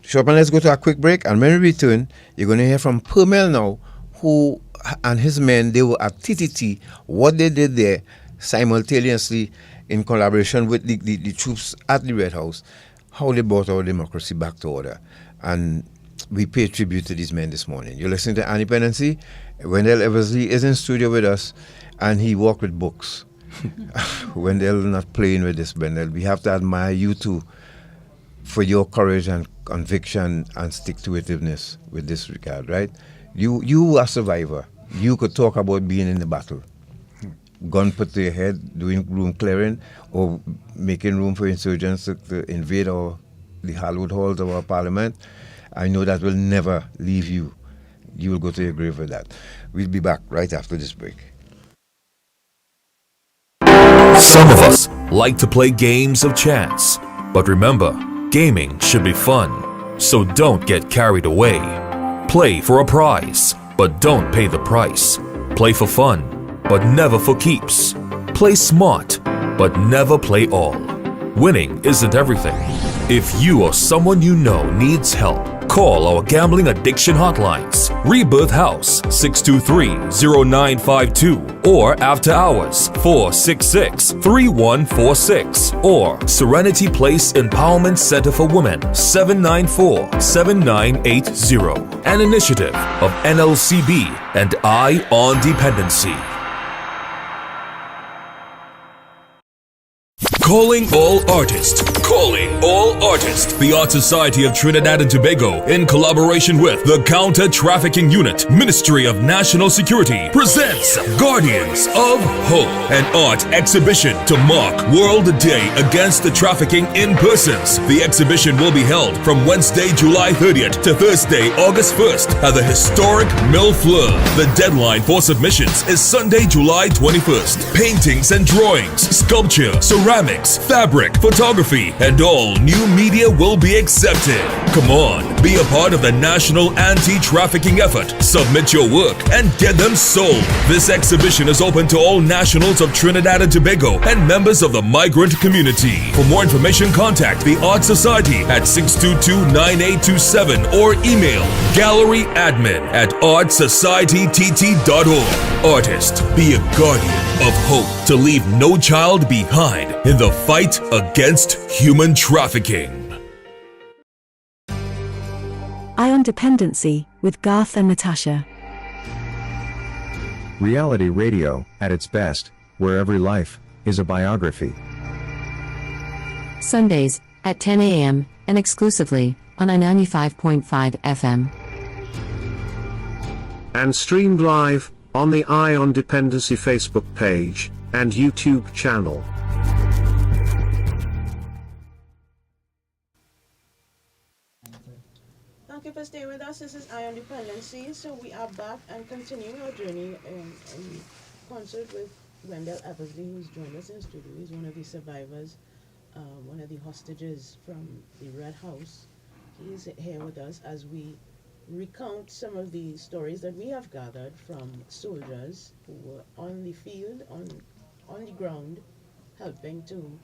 Chopin, let's go to a quick break, and when we return, you're going to hear from Permell now, who and his men, they were at TTT, what they did there simultaneously in collaboration with the troops at the Red House, how they brought our democracy back to order. And we pay tribute to these men this morning. You're listening to Dependency. Wendell Eversley is in studio with us, and he walked with books. Wendell not playing with this, Wendell. We have to admire you too for your courage and conviction and stick-to-itiveness with this regard, right? You are a survivor. You could talk about being in the battle. Gun put to your head, doing room clearing, or making room for insurgents to invade the hallowed halls of our parliament. I know that will never leave you. You will go to your grave with that. We'll be back right after this break. Some of us like to play games of chance, but remember, gaming should be fun, so don't get carried away. Play for a prize, but don't pay the price. Play for fun, but never for keeps. Play smart, but never play all. Winning isn't everything. If you or someone you know needs help, call our gambling addiction hotlines. Rebirth House 623-0952 or After Hours 466-3146 or Serenity Place Empowerment Center for Women 794-7980. An initiative of NLCB and Eye on Dependency. Calling all artists. Calling all artists. The Art Society of Trinidad and Tobago, in collaboration with the Counter-Trafficking Unit, Ministry of National Security, presents Guardians of Hope, an art exhibition to mark World Day Against the Trafficking in Persons. The exhibition will be held from Wednesday, July 30th to Thursday, August 1st at the historic Mille Fleurs. The deadline for submissions is Sunday, July 21st. Paintings and drawings, sculpture, ceramics, fabric, photography, and all new media will be accepted. Come on, be a part of the national anti-trafficking effort. Submit your work and get them sold. This exhibition is open to all nationals of Trinidad and Tobago and members of the migrant community. For more information, contact the Art Society at 622-9827 or email galleryadmin@artsocietytt.org. Artist, be a guardian of hope to leave no child behind in the fight against human trafficking. Eye on Dependency with Garth and Natasha. Reality radio at its best, where every life is a biography. Sundays at 10 a.m. and exclusively on 95.5 FM. And streamed live on the Eye on Dependency Facebook page and YouTube channel. Thank you for staying with us. This is Eye on Dependency. So we are back and continuing our journey in concert with Wendell Eversley, who's joined us in the studio. He's one of the survivors, one of the hostages from the Red House. He is here with us as we recount some of the stories that we have gathered from soldiers who were on the field, on the ground, helping to,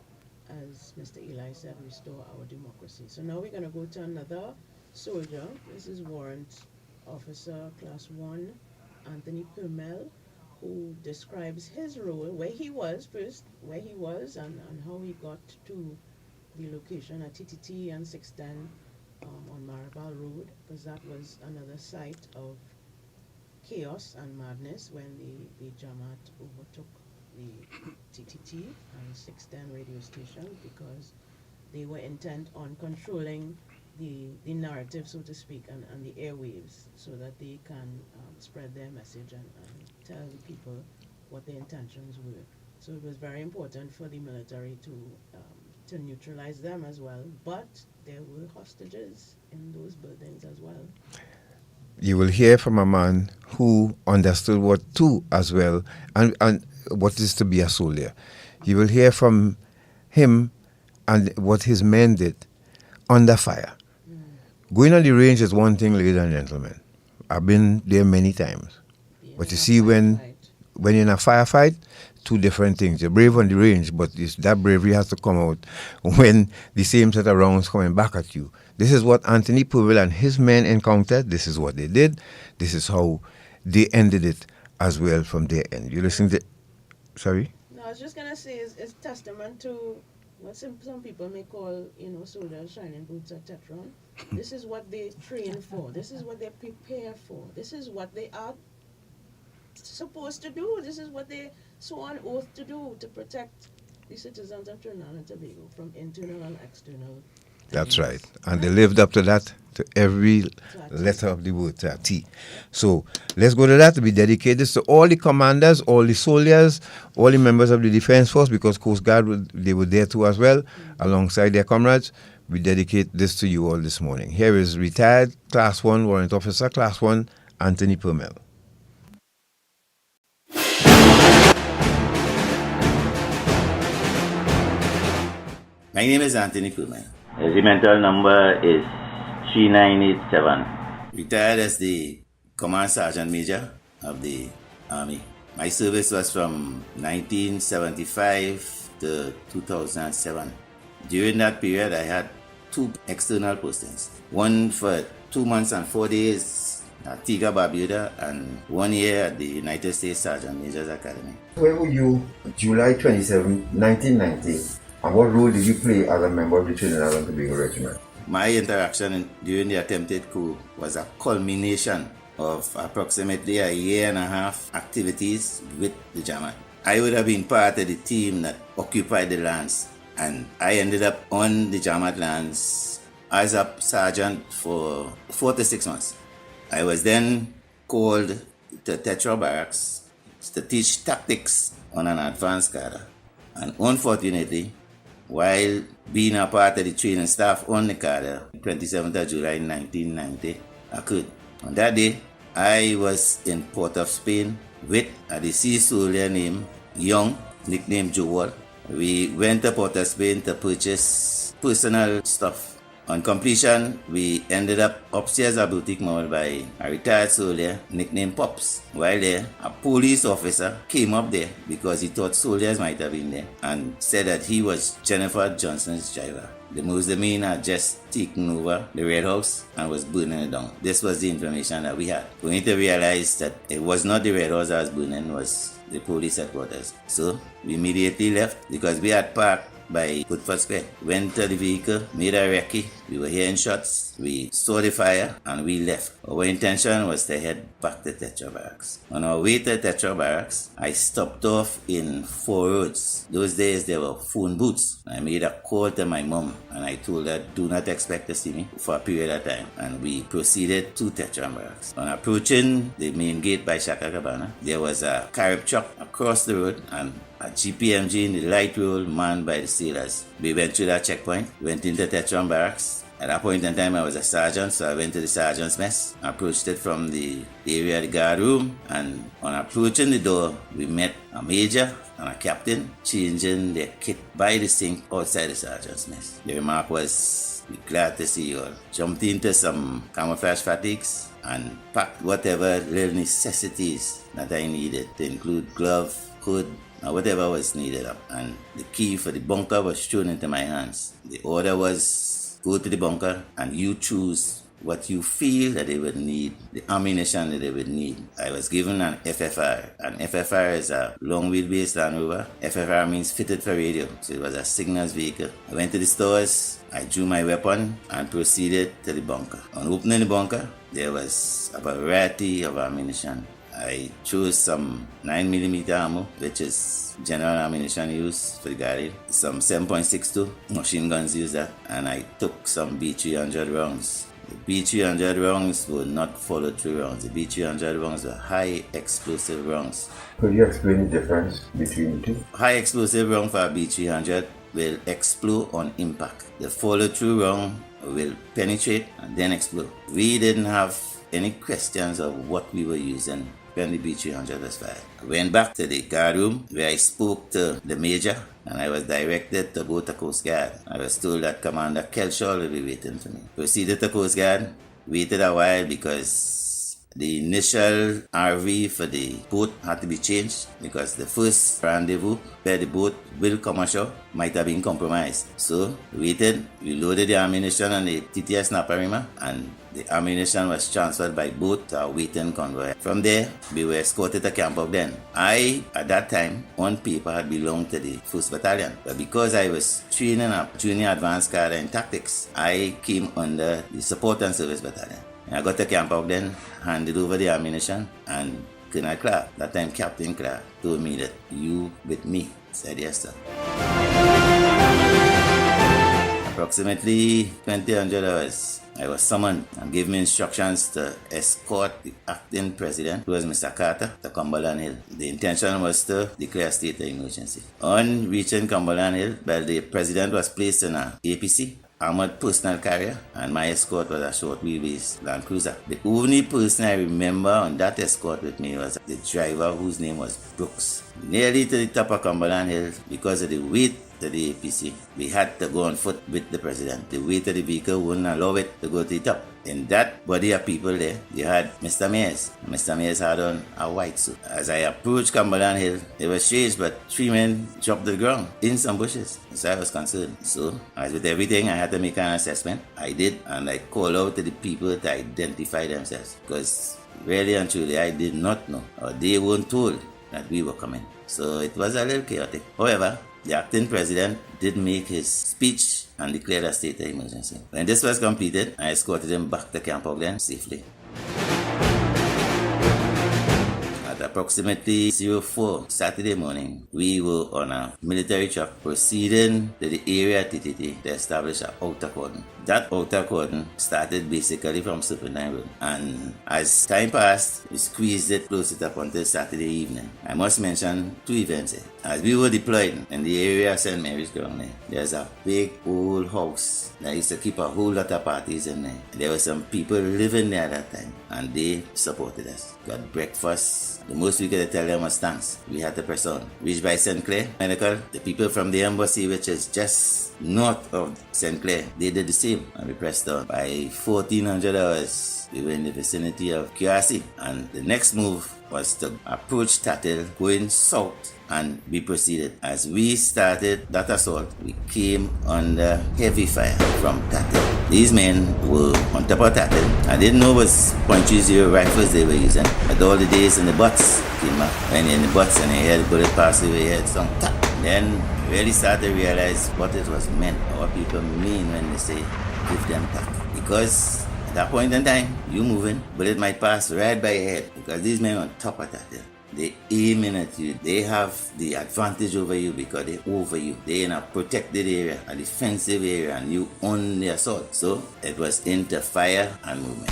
as Mr. Eli said, restore our democracy. So now we're going to go to another soldier. This is Warrant Officer Class 1 Anthony Permell, who describes his role, where he was first, and how he got to the location at TTT and 610 on Marabal Road, because that was another site of chaos and madness when the Jamaat overtook the TTT and 610 radio station, because they were intent on controlling the narrative, so to speak, and the airwaves, so that they can spread their message and tell the people what their intentions were. So it was very important for the military to neutralize them as well, but there were hostages in those buildings as well. You will hear from a man who understood what to as well, and what it is to be a soldier. You will hear from him and what his men did under fire. Going on the range is one thing, ladies and gentlemen. I've been there many times. But you see, when you're in a firefight, two different things. You're brave on the range, but that bravery has to come out when the same set of rounds coming back at you. This is what Anthony Permell and his men encountered. This is what they did. This is how they ended it as well from their end. You listening to... Sorry? No, I was just going to say it's testament to what some people may call, soldiers shining boots at Tetron. This is what they train for. This is what they prepare for. This is what they are supposed to do. This is what they swore an oath to do, to protect the citizens of Trinidad and Tobago from internal and external. That's right. And they lived up to that, to every letter of the word, to a T. So let's go to that. We dedicate this to all the commanders, all the soldiers, all the members of the Defense Force, because Coast Guard, they were there too as well, alongside their comrades. We dedicate this to you all this morning. Here is retired Class 1 Warrant Officer, Class 1, Anthony Permell. My name is Anthony Permell. Regimental number is 3987. Retired as the Command Sergeant Major of the Army. My service was from 1975 to 2007. During that period, I had 2 external postings. One for 2 months and 4 days at Tiga, Barbuda, and 1 year at the United States Sergeant Major's Academy. Where were you July 27, 1990, and what role did you play as a member of the Trinidad and Tobago Regiment? My interaction during the attempted coup was a culmination of approximately a year and a half activities with the Jamaat. I would have been part of the team that occupied the lands, and I ended up on the Jamaat lands as a sergeant for 4 to 6 months. I was then called to Tetra Barracks to teach tactics on an advanced cadre. And unfortunately, while being a part of the training staff on the cadre, 27th of July 1990 occurred. On that day, I was in Port of Spain with a deceased soldier named Young, nicknamed Joel. We went to Port of Spain to purchase personal stuff. On completion, we ended up upstairs at boutique mall by a retired soldier nicknamed Pops. While there, a police officer came up there because he thought soldiers might have been there and said that he was Jennifer Johnson's driver. The Muslimin had just taken over the Red House and was burning it down. This was the information that we had. We need to realize that it was not the Red House that was burning, it was the police headquarters. So we immediately left because we had parked by Woodford Square. Went to the vehicle, made a recce. We were hearing shots. We saw the fire and we left. Our intention was to head back to Tetra Barracks. On our way to Tetra Barracks, I stopped off in 4 roads. Those days there were phone booths. I made a call to my mom and I told her, do not expect to see me for a period of time. And we proceeded to Tetra Barracks. On approaching the main gate by Shaka Cabana, there was a carib truck across the road and a GPMG in the light roll manned by the sailors. We went through that checkpoint, went into Tetra Barracks. At that point in time, I was a sergeant, so I went to the sergeant's mess, approached it from the area of the guard room, and on approaching the door, we met a major and a captain changing their kit by the sink outside the sergeant's mess. The remark was, "We're glad to see you all." Jumped into some camouflage fatigues and packed whatever little necessities that I needed, to include glove, hood, or whatever was needed up. And the key for the bunker was thrown into my hands. The order was, go to the bunker and you choose what you feel that they would need, the ammunition that they would need. I was given an FFR. An FFR is a long wheelbase Land Rover. FFR means fitted for radio, so it was a signals vehicle. I went to the stores, I drew my weapon and proceeded to the bunker. On opening the bunker, there was a variety of ammunition. I chose some 9mm ammo, which is general ammunition used for the guardian. Some 7.62 machine guns used that, and I took some B300 rounds. The B300 rounds were not follow-through rounds. The B300 rounds were high explosive rounds. Could you explain the difference between the two? High explosive round for a B300 will explode on impact. The follow-through round will penetrate and then explode. We didn't have any questions of what we were using when the B300 was fired. I went back to the guard room where I spoke to the major and I was directed to go to Coast Guard. I was told that Commander Kelshaw will be waiting for me. Proceeded to Coast Guard, waited a while because the initial RV for the boat had to be changed because the first rendezvous where the boat will come ashore might have been compromised. So we waited, we loaded the ammunition on the TTS Naparima and the ammunition was transferred by boat to a waiting convoy. From there, we were escorted to Camp Ogden. I, at that time, on paper, had belonged to the 1st Battalion. But because I was training up Junior Advanced Cadre in Tactics, I came under the Support and Service Battalion. I got to Camp Ogden, handed over the ammunition, and Colonel Clark, that time Captain Clark, told me that you with me. I said, yes, sir. Approximately 2000 hours, I was summoned and gave me instructions to escort the acting president, who was Mr. Carter, to Cumberland Hill. The intention was to declare a state of emergency. On reaching Cumberland Hill, the president was placed in an APC, armored personal carrier, and my escort was a short wheelbase Land Cruiser. The only person I remember on that escort with me was the driver, whose name was Brooks. nearly to the top of Cumberland Hill because of the weight to the APC. We had to go on foot with the president. The weight of the vehicle wouldn't allow it to go to the top. In that body of people there, you had Mr. Mayers. Mr. Mayers had on a white suit. As I approached Cumberland Hill, it was strange, but 3 men dropped to the ground in some bushes. So I was concerned. So, as with everything, I had to make an assessment. I did, and I called out to the people to identify themselves. Because really and truly, I did not know, or they weren't told that we were coming. So it was a little chaotic. However, the acting president did make his speech and declared a state of emergency. When this was completed, I escorted him back to Camp Ogden safely. At approximately 04 Saturday morning, we were on a military truck proceeding to the area at TTT to establish an outer cordon. That outer cordon started basically from Serpentine Road, and as time passed, we squeezed it, closed it up until Saturday evening. I must mention 2 events here. As we were deployed in the area of St. Mary's Ground, there's a big old house that used to keep a whole lot of parties in there. There were some people living there at that time, and they supported us. Got breakfast. The most we could tell them was thanks. We had to press on. Reached by St. Clair Medical, the people from the embassy, which is just north of St. Clair, they did the same, and we pressed on. By 1400 hours, we were in the vicinity of QRC, and the next move was to approach Tatil, going south, and we proceeded. As we started that assault, we came under heavy fire from Tatil. These men were on top of Tatil. I didn't know it was .30 rifles they were using, but all the days in the butts came up. When in the butts and you hear the bullet pass over your head, some tap. Then really started to realize what it was meant, or what people mean when they say, give them back. Because at that point in time, you moving, bullet might pass right by your head, because these men on top of that, they aiming at you. They have the advantage over you because they're over you. They're in a protected area, a defensive area, and you on the assault. So it was into fire and movement.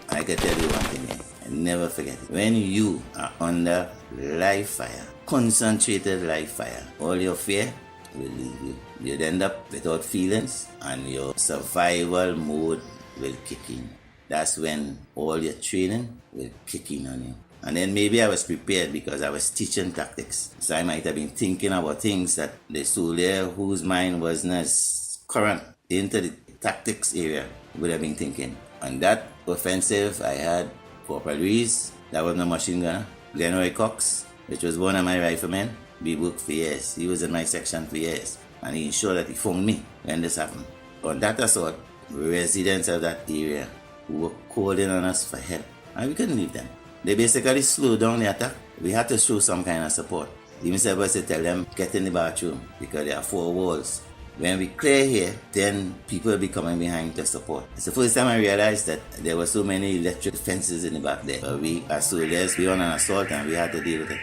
I can tell you one thing here, and never forget it. When you are under live fire, concentrated live fire, all your fear will leave you. You'd end up without feelings, and your survival mode will kick in. That's when all your training will kick in on you. And then maybe I was prepared because I was teaching tactics. So I might have been thinking about things that the soldier whose mind wasn't as current into the tactics area would have been thinking. On that offensive, I had Corporal Rees, that was my machine gunner, Glenroy Cox, which was one of my riflemen. We worked for years. He was in my section for years. And he ensured that he phoned me when this happened. On that assault, residents of that area who were calling on us for help, and we couldn't leave them. They basically slowed down the attack. We had to show some kind of support. Even said was to tell them, get in the bathroom, because there are 4 walls. When we clear here, then people will be coming behind to support. It's the first time I realized that there were so many electric fences in the back there. But we, as soldiers, we were on an assault and we had to deal with it.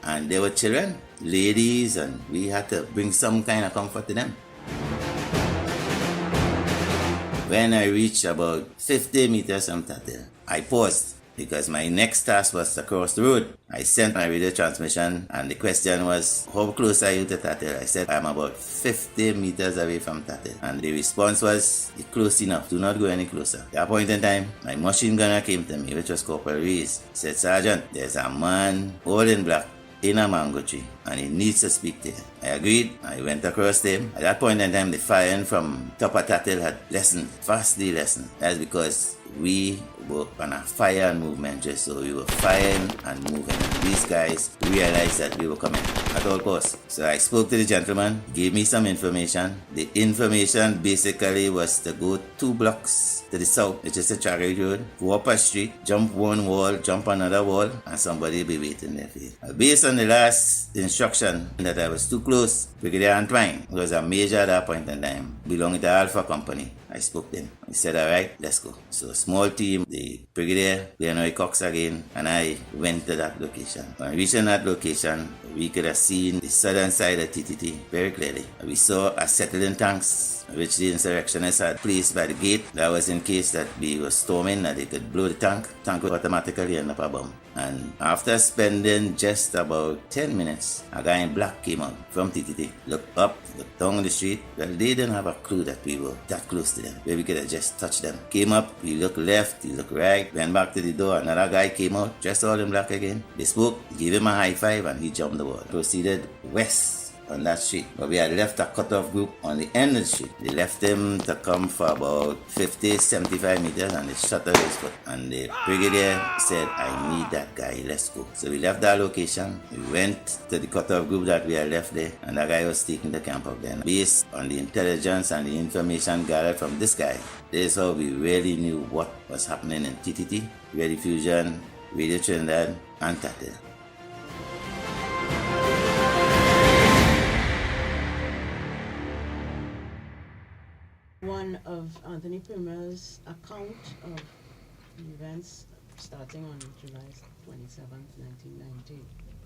And there were children, ladies, and we had to bring some kind of comfort to them. When I reached about 50 meters from Tatil, I paused because my next task was to cross the road. I sent my radio transmission, and the question was, how close are you to Tatil? I said, I'm about 50 meters away from Tatil. And the response was, you're close enough, do not go any closer. At that point in time, my machine gunner came to me, which was Corporal Rees. He said, Sergeant, there's a man all in black in a mango tree, and he needs to speak to you. I agreed. I went across to him. At that point in time, the firing from top of Tatil had lessened, vastly lessened. That's because we were on a fire and movement just so we were firing and moving. And these guys realized that we were coming at all costs. So I spoke to the gentleman, gave me some information. The information basically was to go 2 blocks to the south, which is the Chariot Road, go up a street, jump one wall, jump another wall, and somebody will be waiting there for you. Based on the last instruction that I was too close, Brigadier Antoine was a major at that point in time, belonging to Alpha Company. I spoke to him. He said, all right, let's go. So a small team, the Brigadier, Glenroy Cox again, and I went to that location. When reaching that location, we could have seen the southern side of TTT very clearly. We saw a settling tanks which the insurrectionists had placed by the gate. That was in case that we were storming, that they could blow the tank. Tank would automatically end up a bomb. And after spending just about 10 minutes, a guy in black came out from TTT, looked up, looked down the street. Well, they didn't have a clue that we were that close to them, where we could have just touched them. Came up, he looked left, he looked right, went back to the door, another guy came out, dressed all in black again. They spoke, gave him a high five, and he jumped the wall. Proceeded west on that street. But we had left a cut-off group on the end of the street. They left him to come for about 50, 75 meters, and they shut out his foot. And the brigadier said, I need that guy, let's go. So we left that location. We went to the cut-off group that we had left there, and that guy was taking the camp up then. Based on the intelligence and the information gathered from this guy, this is how we really knew what was happening in TTT, Radio Fusion, Radio Trinidad, and TTT. One of Anthony Permell's account of events starting on July 27th, 1990.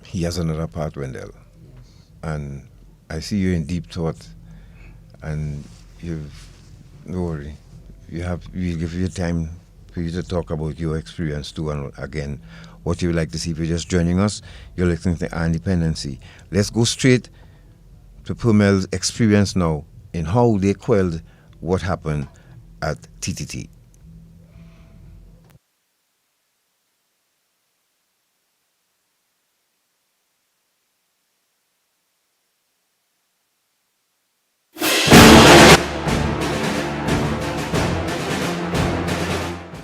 He has another part, Wendell. Yes. And I see you in deep thought, and don't worry. We'll give you time for you to talk about your experience too, and again, what you would like to see. If you're just joining us, you're listening to Dependency. Let's go straight to Permell's experience now in how they quelled what happened at TTT.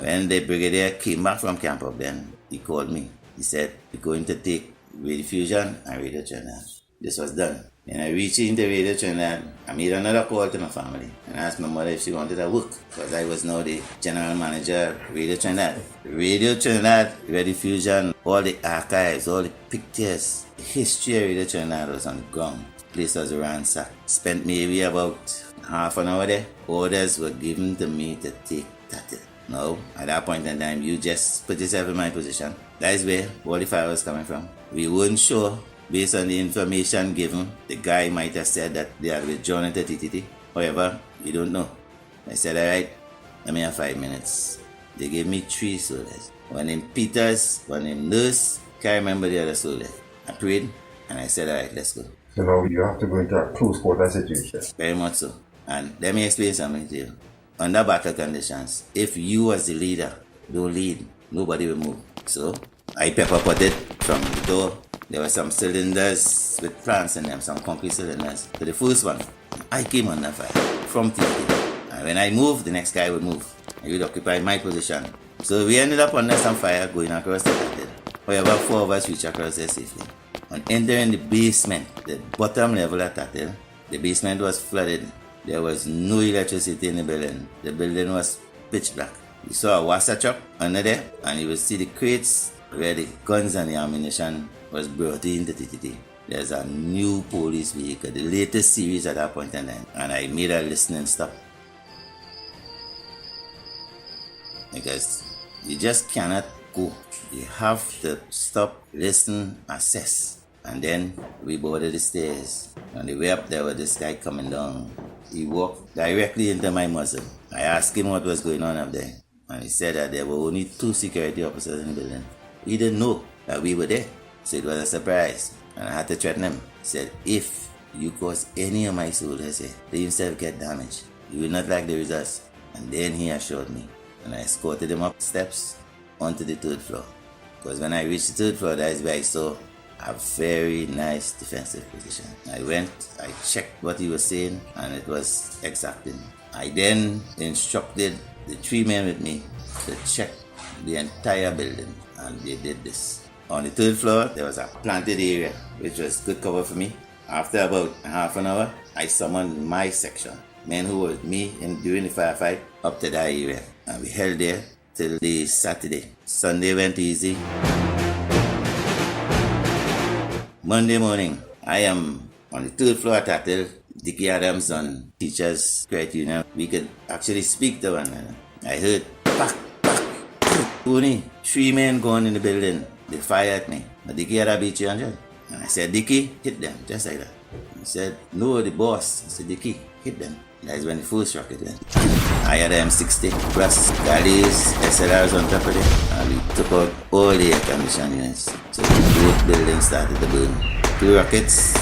When the brigadier came back from camp up then, he called me. He said, we're going to take Radio Fusion and Radio Trinidad. This was done. When I reached into Radio Trinidad, I made another call to my family and asked my mother if she wanted to work, because I was now the general manager of Radio Trinidad. Radio Trinidad, Radio Fusion, all the archives, all the pictures, the history of Radio Trinidad was on the ground. The place was ransacked. Spent maybe about half an hour there. Orders were given to me to take that. No, at that point in time, you just put yourself in my position. That is where all the fire was coming from. We weren't sure. Based on the information given, the guy might have said that they had withdrawn into TTT. However, we don't know. I said, all right, let me have 5 minutes. They gave me 3 soldiers. One named Peters, one named Nurse. Can't remember the other soldier. I prayed and I said, all right, let's go. So now you have to go into a close quarter situation. Very much so. And let me explain something to you. Under battle conditions, if you as the leader don't lead, nobody will move. So I pepper potted from the door. There were some cylinders with plants in them, some concrete cylinders. So the first one, I came under fire from TTT. And when I moved, the next guy would move. He would occupy my position. So we ended up under some fire going across the TTT. However, 4 of us reached across there safely. On entering the basement, the bottom level of TTT, the basement was flooded. There was no electricity in the building. The building was pitch black. We saw a washer truck under there, and you would see the crates where the guns and the ammunition was brought into TTT. There's a new police vehicle, the latest series at that point in time, and I made a listening stop. Because you just cannot go. You have to stop, listen, assess. And then we boarded the stairs. On the way up, there was this guy coming down. He walked directly into my muzzle. I asked him what was going on up there, and he said that there were only 2 security officers in the building. He didn't know that we were there. So it was a surprise, and I had to threaten him. He said, if you cause any of my soldiers here, they himself get damaged, you will not like the results. And then he assured me, and I escorted him up steps onto the 3rd floor. Because when I reached the 3rd floor, that is where I saw a very nice defensive position. I went, I checked what he was saying, and it was exacting. I then instructed the 3 men with me to check the entire building, and they did this. On the 3rd floor, there was a planted area, which was good cover for me. After about half an hour, I summoned my section, men who were with me during the firefight, up to that area. And we held there till the Saturday. Sunday went easy. Monday morning, I am on the 3rd floor at Tatil. Dickie Adams on Teachers Credit Union. We could actually speak to one another. I heard, pack, Tony, 3 men going in the building. They fired at me. But Dickie had a B300. And I said, Dickie, hit them, just like that. He said, no, the boss. I said, Dickie, hit them. That's when the first rocket went. I had M60 plus galleys, SLRs on top of it, and we took out all the air conditioning units. So both buildings started to burn. 2 rockets,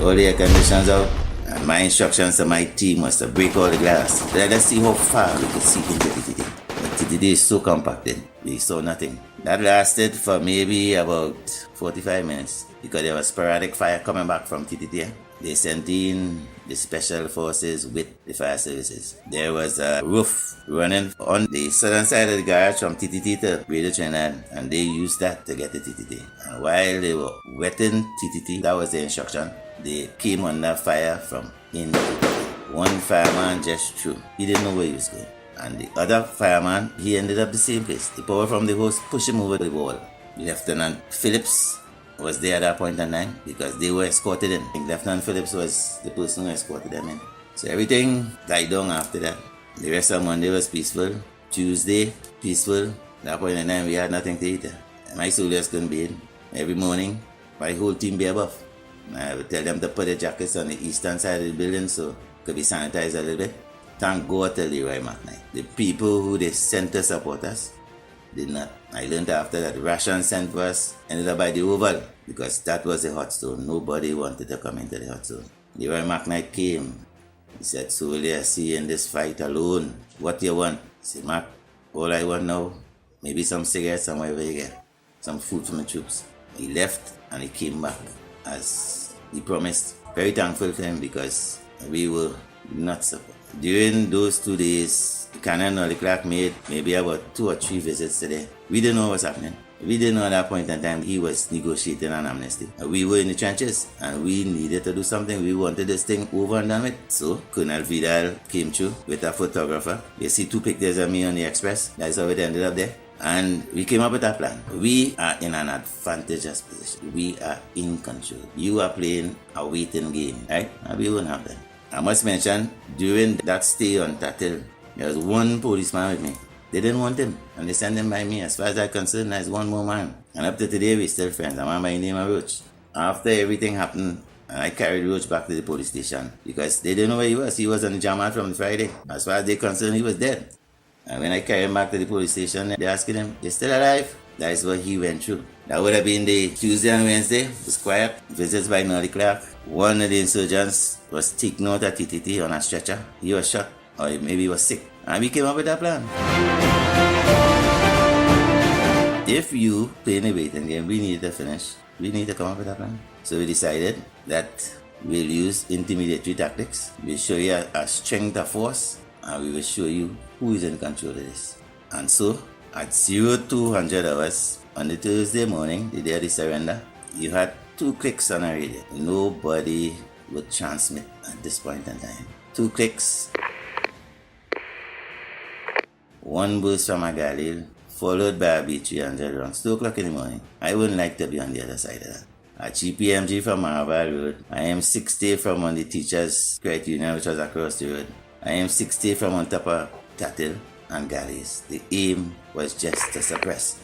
all the air conditioners out, and my instructions to my team was to break all the glass. Let's see how far we could see into TTT. But TTT is so compacted, we saw nothing. That lasted for maybe about 45 minutes because there was sporadic fire coming back from TTT. They sent in the special forces with the fire services. There was a roof running on the southern side of the garage from TTT to Radio Trinidad, and they used that to get to TTT. And while they were wetting TTT, that was the instruction, they came under fire from in TTT. One fireman just threw. He didn't know where he was going. And the other fireman, he ended up the same place. The power from the hose pushed him over the wall. Lieutenant Phillips was there at that point in time because they were escorted in. I think Lieutenant Phillips was the person who escorted them in. So everything died down after that. The rest of Monday was peaceful. Tuesday, peaceful. At that point in time, we had nothing to eat. My soldiers couldn't be in. Every morning, my whole team be above. I would tell them to put their jackets on the eastern side of the building so it could be sanitized a little bit. Thank God to Leroy McKnight. The people who they sent to support us did not. I learned after that ration sent for us ended up by the Oval because that was the hot zone. Nobody wanted to come into the hot zone. Leroy McKnight came. He said, "Soldier, I see you in this fight alone. What do you want?" I said, "Mac, all I want now, maybe some cigarettes and whatever you get. Some food for my troops." He left and he came back as he promised. Very thankful to him because we were not supported. During those 2 days, Canon or the clerk made maybe about 2 or 3 visits today. We didn't know what was happening. We didn't know at that point in time he was negotiating an amnesty. We were in the trenches and we needed to do something. We wanted this thing over and done with. So Colonel Vidal came through with a photographer. You see 2 pictures of me on the Express. That's how it ended up there. And we came up with a plan. We are in an advantageous position. We are in control. You are playing a waiting game, right? And we won't have that. I must mention, during that stay on Tatil, there was 1 policeman with me. They didn't want him, and they sent him by me. As far as I'm concerned, there's 1 more man. And up to today, we're still friends. I'm on my name of Roach. After everything happened, I carried Roach back to the police station because they didn't know where he was. He was on the Jamal from the Friday. As far as they're concerned, he was dead. And when I carried him back to the police station, they're asking him, "You're still alive?" That is what he went through. That would have been the Tuesday and Wednesday. It was quiet. Visits by Nolly Clark. One of the insurgents was taken out at TTT on a stretcher. He was shot, or maybe he was sick. And we came up with that plan. If you play in a waiting game, we need to finish. We need to come up with a plan. So we decided that we'll use intimidatory tactics. We'll show you a strength of force, and we will show you who is in control of this. And so, at 0200 hours on the Thursday morning, the day of the surrender, you had 2 clicks on a radio. Nobody would transmit at this point in time. 2 clicks. 1 burst from a Galil, followed by a B300 rounds. 2 o'clock in the morning. I wouldn't like to be on the other side of that. A GPMG from Marval Road. I am 60 from on the Teachers Credit Union, which was across the road. I am 60 from on top of Tatil and Gallies. The aim was just to suppress.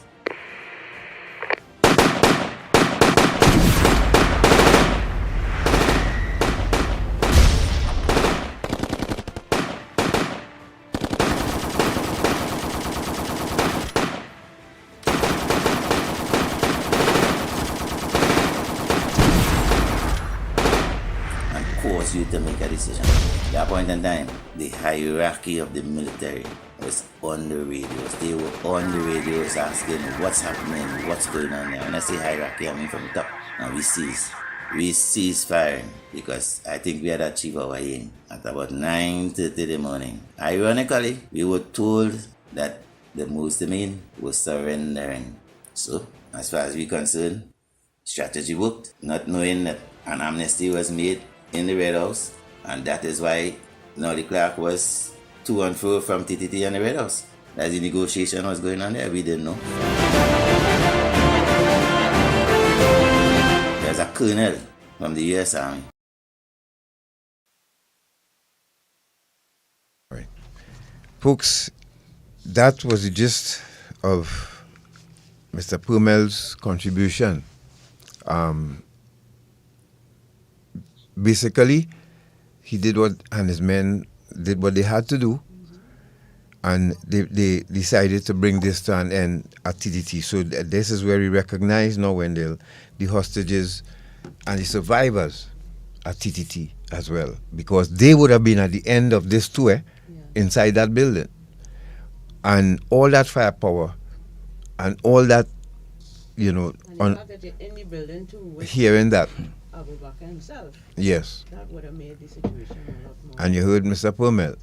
You to make a decision. At that point in time, the hierarchy of the military was on the radios. They were on the radios asking what's happening, what's going on there. When I say hierarchy, I mean from the top. And we ceased firing because I think we had achieved our aim at about 9:30 in the morning. Ironically, we were told that the Muslimin was surrendering. So, as far as we're concerned, strategy worked, not knowing that an amnesty was made in the Red House, and that is why Nolly Clark was to and fro from TTT and the Red House. As the negotiation was going on there, we didn't know. There's a colonel from the U.S. Army. Right. Folks, that was the gist of Mr. Permell's contribution. Basically, he did what and his men did what they had to do, and they decided to bring this to an end at TTT. So this is where we recognize now, Wendell, the hostages and the survivors at TTT as well, because they would have been at the end of this tour inside that building. And all that firepower and all that, you know, and the fact that you're in the building too, with hearing that. Abu Bakr himself. Yes. That would have made the situation a lot more. And you heard Mr. Permell,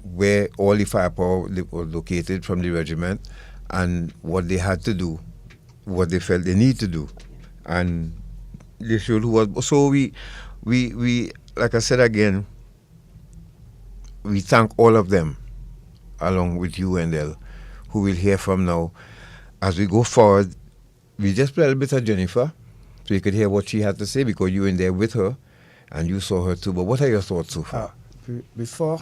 where all the firepower was located from the regiment and what they had to do, what they felt they need to do. And they showed who was. So we, like I said again, we thank all of them, along with you, Wendell, who we'll hear from now. As we go forward, we just play a little bit of Jennifer, so you could hear what she had to say, because you were in there with her, and you saw her too. But what are your thoughts so far? Before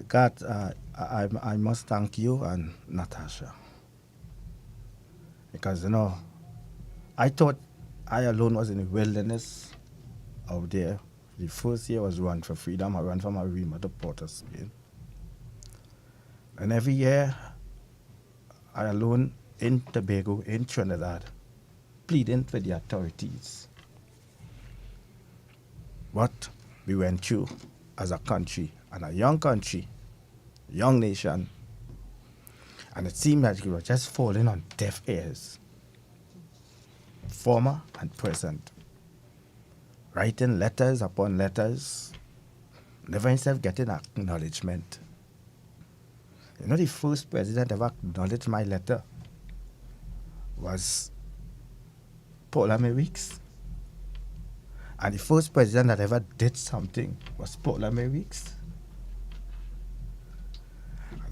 that, I must thank you and Natasha. Because, you know, I thought I alone was in the wilderness out there. The first year was Run for Freedom. I ran from Arima to Port of Spain. And every year, I alone in Tobago, in Trinidad, pleading for the authorities. What we went through as a country, and a young country, young nation, and it seemed like we were just falling on deaf ears, former and present, writing letters upon letters, never instead of getting acknowledgement. You know, the first president ever acknowledged my letter was Paula May Weeks. And the first president that ever did something was Paula May Weeks.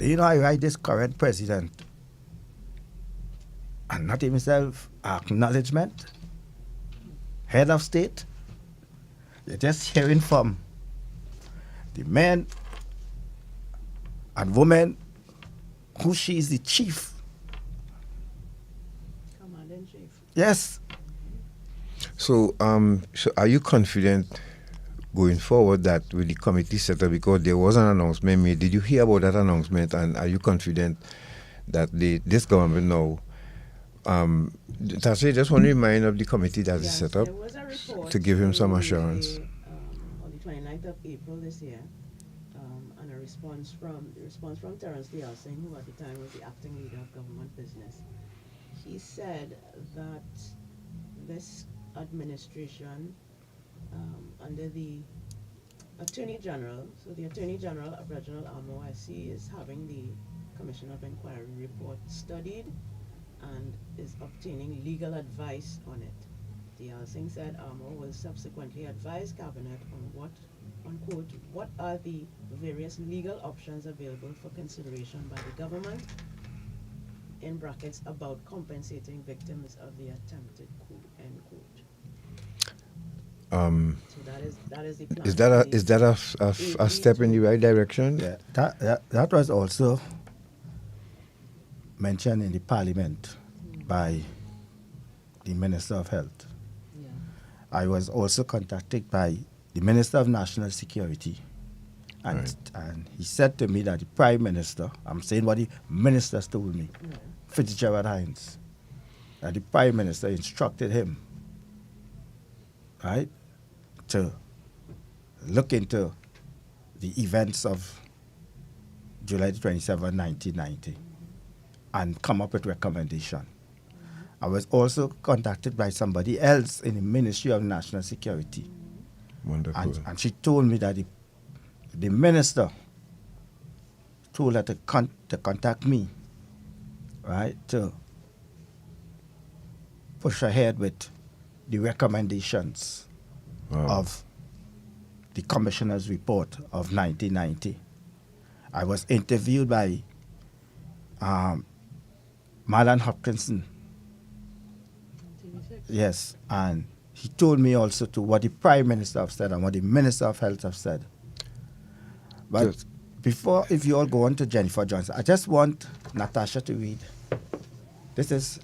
You know, I write this current president and not himself acknowledgement, head of state. You're just hearing from the men and women who she is the chief. Commander-in-Chief. Yes. So, so are you confident going forward that with the committee set up, because there was an announcement made, did you hear about that announcement, and are you confident that this government now, Tasha, just want to remind of the committee that is set up to give him some assurance. On the 29th of April this year, and the response from Terence Singh, who at the time was the acting leader of government business. He said that this administration, under the Attorney General, so the Attorney General of Reginald Amo, I see, is having the Commission of Inquiry report studied and is obtaining legal advice on it. D.L. Singh said Amo will subsequently advise Cabinet on what, unquote, what are the various legal options available for consideration by the government, in brackets, about compensating victims of the attempted coup, end quote. So that is the plan. Is that a step in the right direction? Yeah, that was also mentioned in the Parliament by the Minister of Health. Yeah. I was also contacted by the Minister of National Security, and Right. and he said to me that the Prime Minister, I'm saying what the ministers told me, Fitzgerald Hines, that the Prime Minister instructed him, right, to look into the events of July 27, 1990, and come up with recommendation. I was also contacted by somebody else in the Ministry of National Security. Wonderful. And she told me that the minister told her to contact me, right, to push ahead with the recommendations of the commissioner's report of 1990. I was interviewed by Marlon Hopkinson. Yes, and he told me also to what the Prime Minister have said and what the Minister of Health have said. But Yes. before, if you all go on to Jennifer Johnson, I just want Natasha to read. This is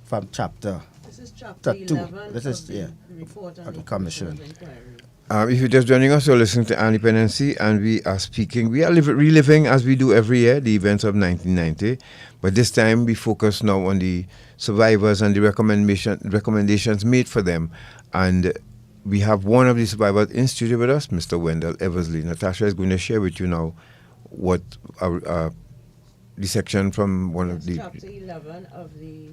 from chapter. This is chapter 2. 11 This is of the report on of the the commission. Commission of Inquiry. If you're just joining us, you're listening to Dependency, and we are speaking. We are reliving, as we do every year, the events of 1990. But this time, we focus now on the survivors and the recommendations made for them. And we have one of the survivors in studio with us, Mr. Wendell Eversley. Natasha is going to share with you now what the section from one of the... Chapter 11 of the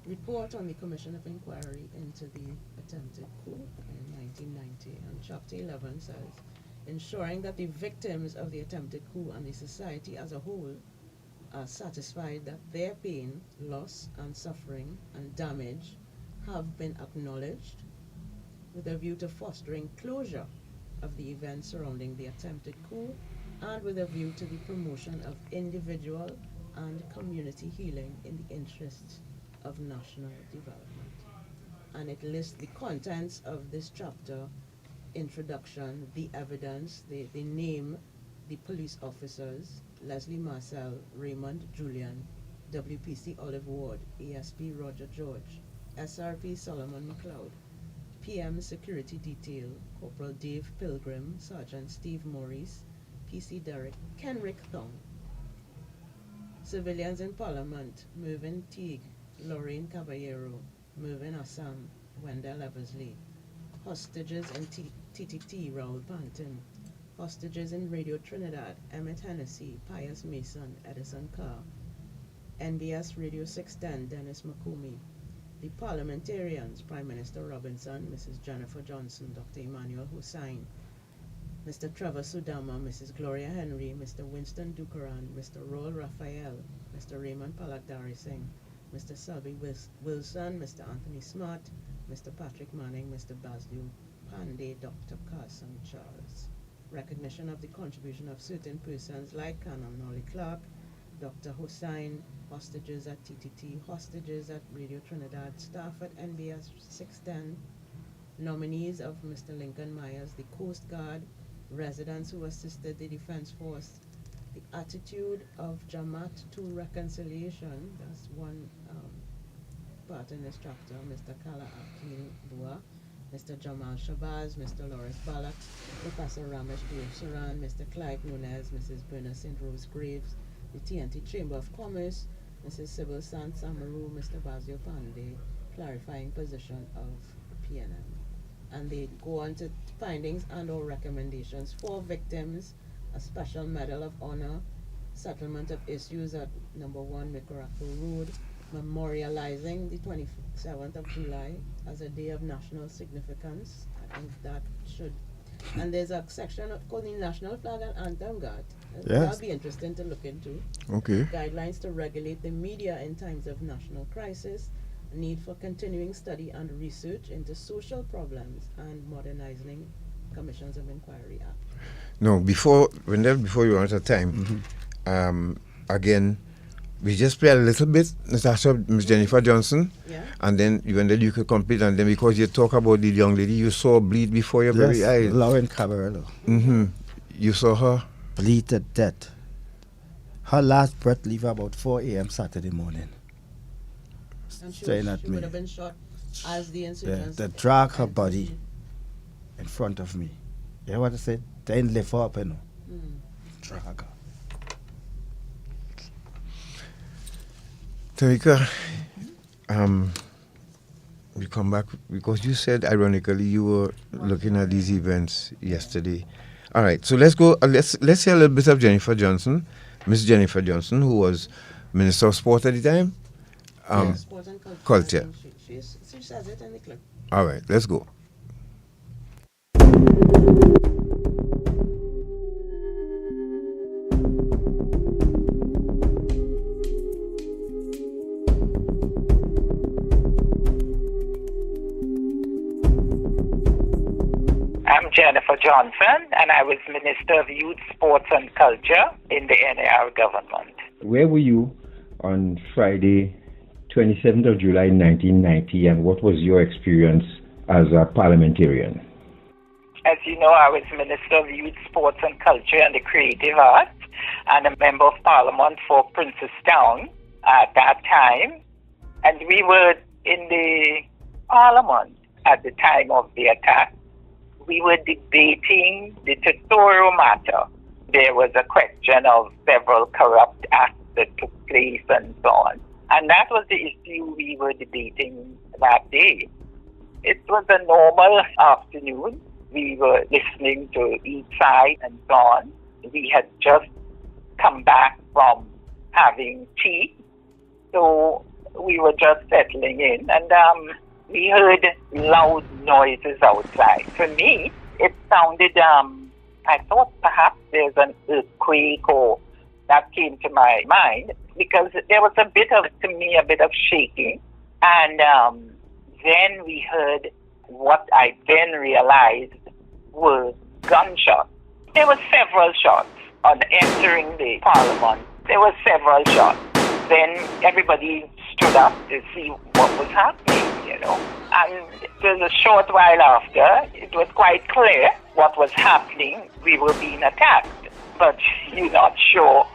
report on the Commission of Inquiry into the attempted coup in 1990. And Chapter 11 says, ensuring that the victims of the attempted coup and the society as a whole are satisfied that their pain, loss, and suffering and damage have been acknowledged, with a view to fostering closure of the events surrounding the attempted coup, and with a view to the promotion of individual and community healing in the interests of national development. And it lists the contents of this chapter: introduction, the evidence, they name the police officers: Leslie Marcel, Raymond Julian, WPC Olive Ward, ASP Roger George, SRP Solomon McLeod, PM Security Detail, Corporal Dave Pilgrim, Sergeant Steve Maurice, PC Derek, Kenrick Thong. Civilians in Parliament: Mervyn Teague, Lorraine Caballero, Mervyn Assam, Wendell Eversley. Hostages in TTT, Raoul Panton. Hostages in Radio Trinidad: Emmett Hennessy, Pius Mason, Edison Carr. NBS Radio 610, Dennis McComey. The parliamentarians: Prime Minister Robinson, Mrs. Jennifer Johnson, Dr. Emmanuel Hussain, Mr. Trevor Sudama, Mrs. Gloria Henry, Mr. Winston Dukaran, Mr. Roel Raphael, Mr. Raymond Palakdari Singh, Mr. Selby Wilson, Mr. Anthony Smart, Mr. Patrick Manning, Mr. Basil Pandey, Dr. Carson Charles. Recognition of the contribution of certain persons like Canon Nolly Clark, Dr. Hussain, hostages at TTT, hostages at Radio Trinidad, staff at NBS 610, nominees of Mr. Lincoln Myers, the Coast Guard, residents who assisted the Defense Force, the attitude of Jamaat to reconciliation, that's one part in this chapter, Mr. Kala Akin Bua, Mr. Jamal Shabazz, Mr. Lawrence Balak, Professor Ramesh Dev Saran, Mr. Clive Nunez, Mrs. Berna St. Rose Graves, the TNT Chamber of Commerce, Mrs. Sybil Sant Samaru, Mr. Basil Pandey, clarifying position of PNM. And they go on to findings and or recommendations for victims: a special medal of honor, settlement of issues at number 1 Micaraco Road, memorializing the 27th of July as a day of national significance. I think that should, and there's a section called the National Flag and Anthem Guard. Yes. That'll be interesting to look into. Okay. Guidelines to regulate the media in times of national crisis, need for continuing study and research into social problems, and modernizing Commissions of Inquiry Act. No, before you run out of time, again, we just play a little bit, Natasha, Miss Jennifer Johnson, and then you could complete, and then because you talk about the young lady you saw bleed before your very eyes. Lauren Caballero. You saw her bleed to death. Her last breath leave about 4 a.m. Saturday morning. And she Staring would have been shot as the insurgents. They drag her body in front of me. You know what I said? They didn't lift her up, you know. Drag her. Tarika, we come back because you said, ironically, you were looking at these events yesterday. All right, so let's go. Let's hear a little bit of Jennifer Johnson, Miss Jennifer Johnson, who was Minister of Sport at the time. Sport and Culture. She says it in the clip. All right, let's go. I'm Jennifer Johnson, and I was Minister of Youth, Sports and Culture in the NAR government. Where were you on Friday, 27th of July 1990, and what was your experience as a parliamentarian? As you know, I was Minister of Youth, Sports and Culture and the Creative Arts, and a Member of Parliament for Princestown at that time. And we were in the Parliament at the time of the attack. we were debating the Tesoro matter. There was a question of several corrupt acts that took place and so on. And that was the issue we were debating that day. It was a normal afternoon. We were listening to each side and so on. We had just come back from having tea. So we were just settling in, and we heard loud noises outside. For me, it sounded, I thought perhaps there's an earthquake, or that came to my mind, because there was a bit of shaking. And then we heard what I then realized were gunshots. There were several shots on entering the parliament. There were several shots. Then everybody stood up to see what was happening, you know. And it was a short while after, it was quite clear what was happening. We were being attacked, but you're not sure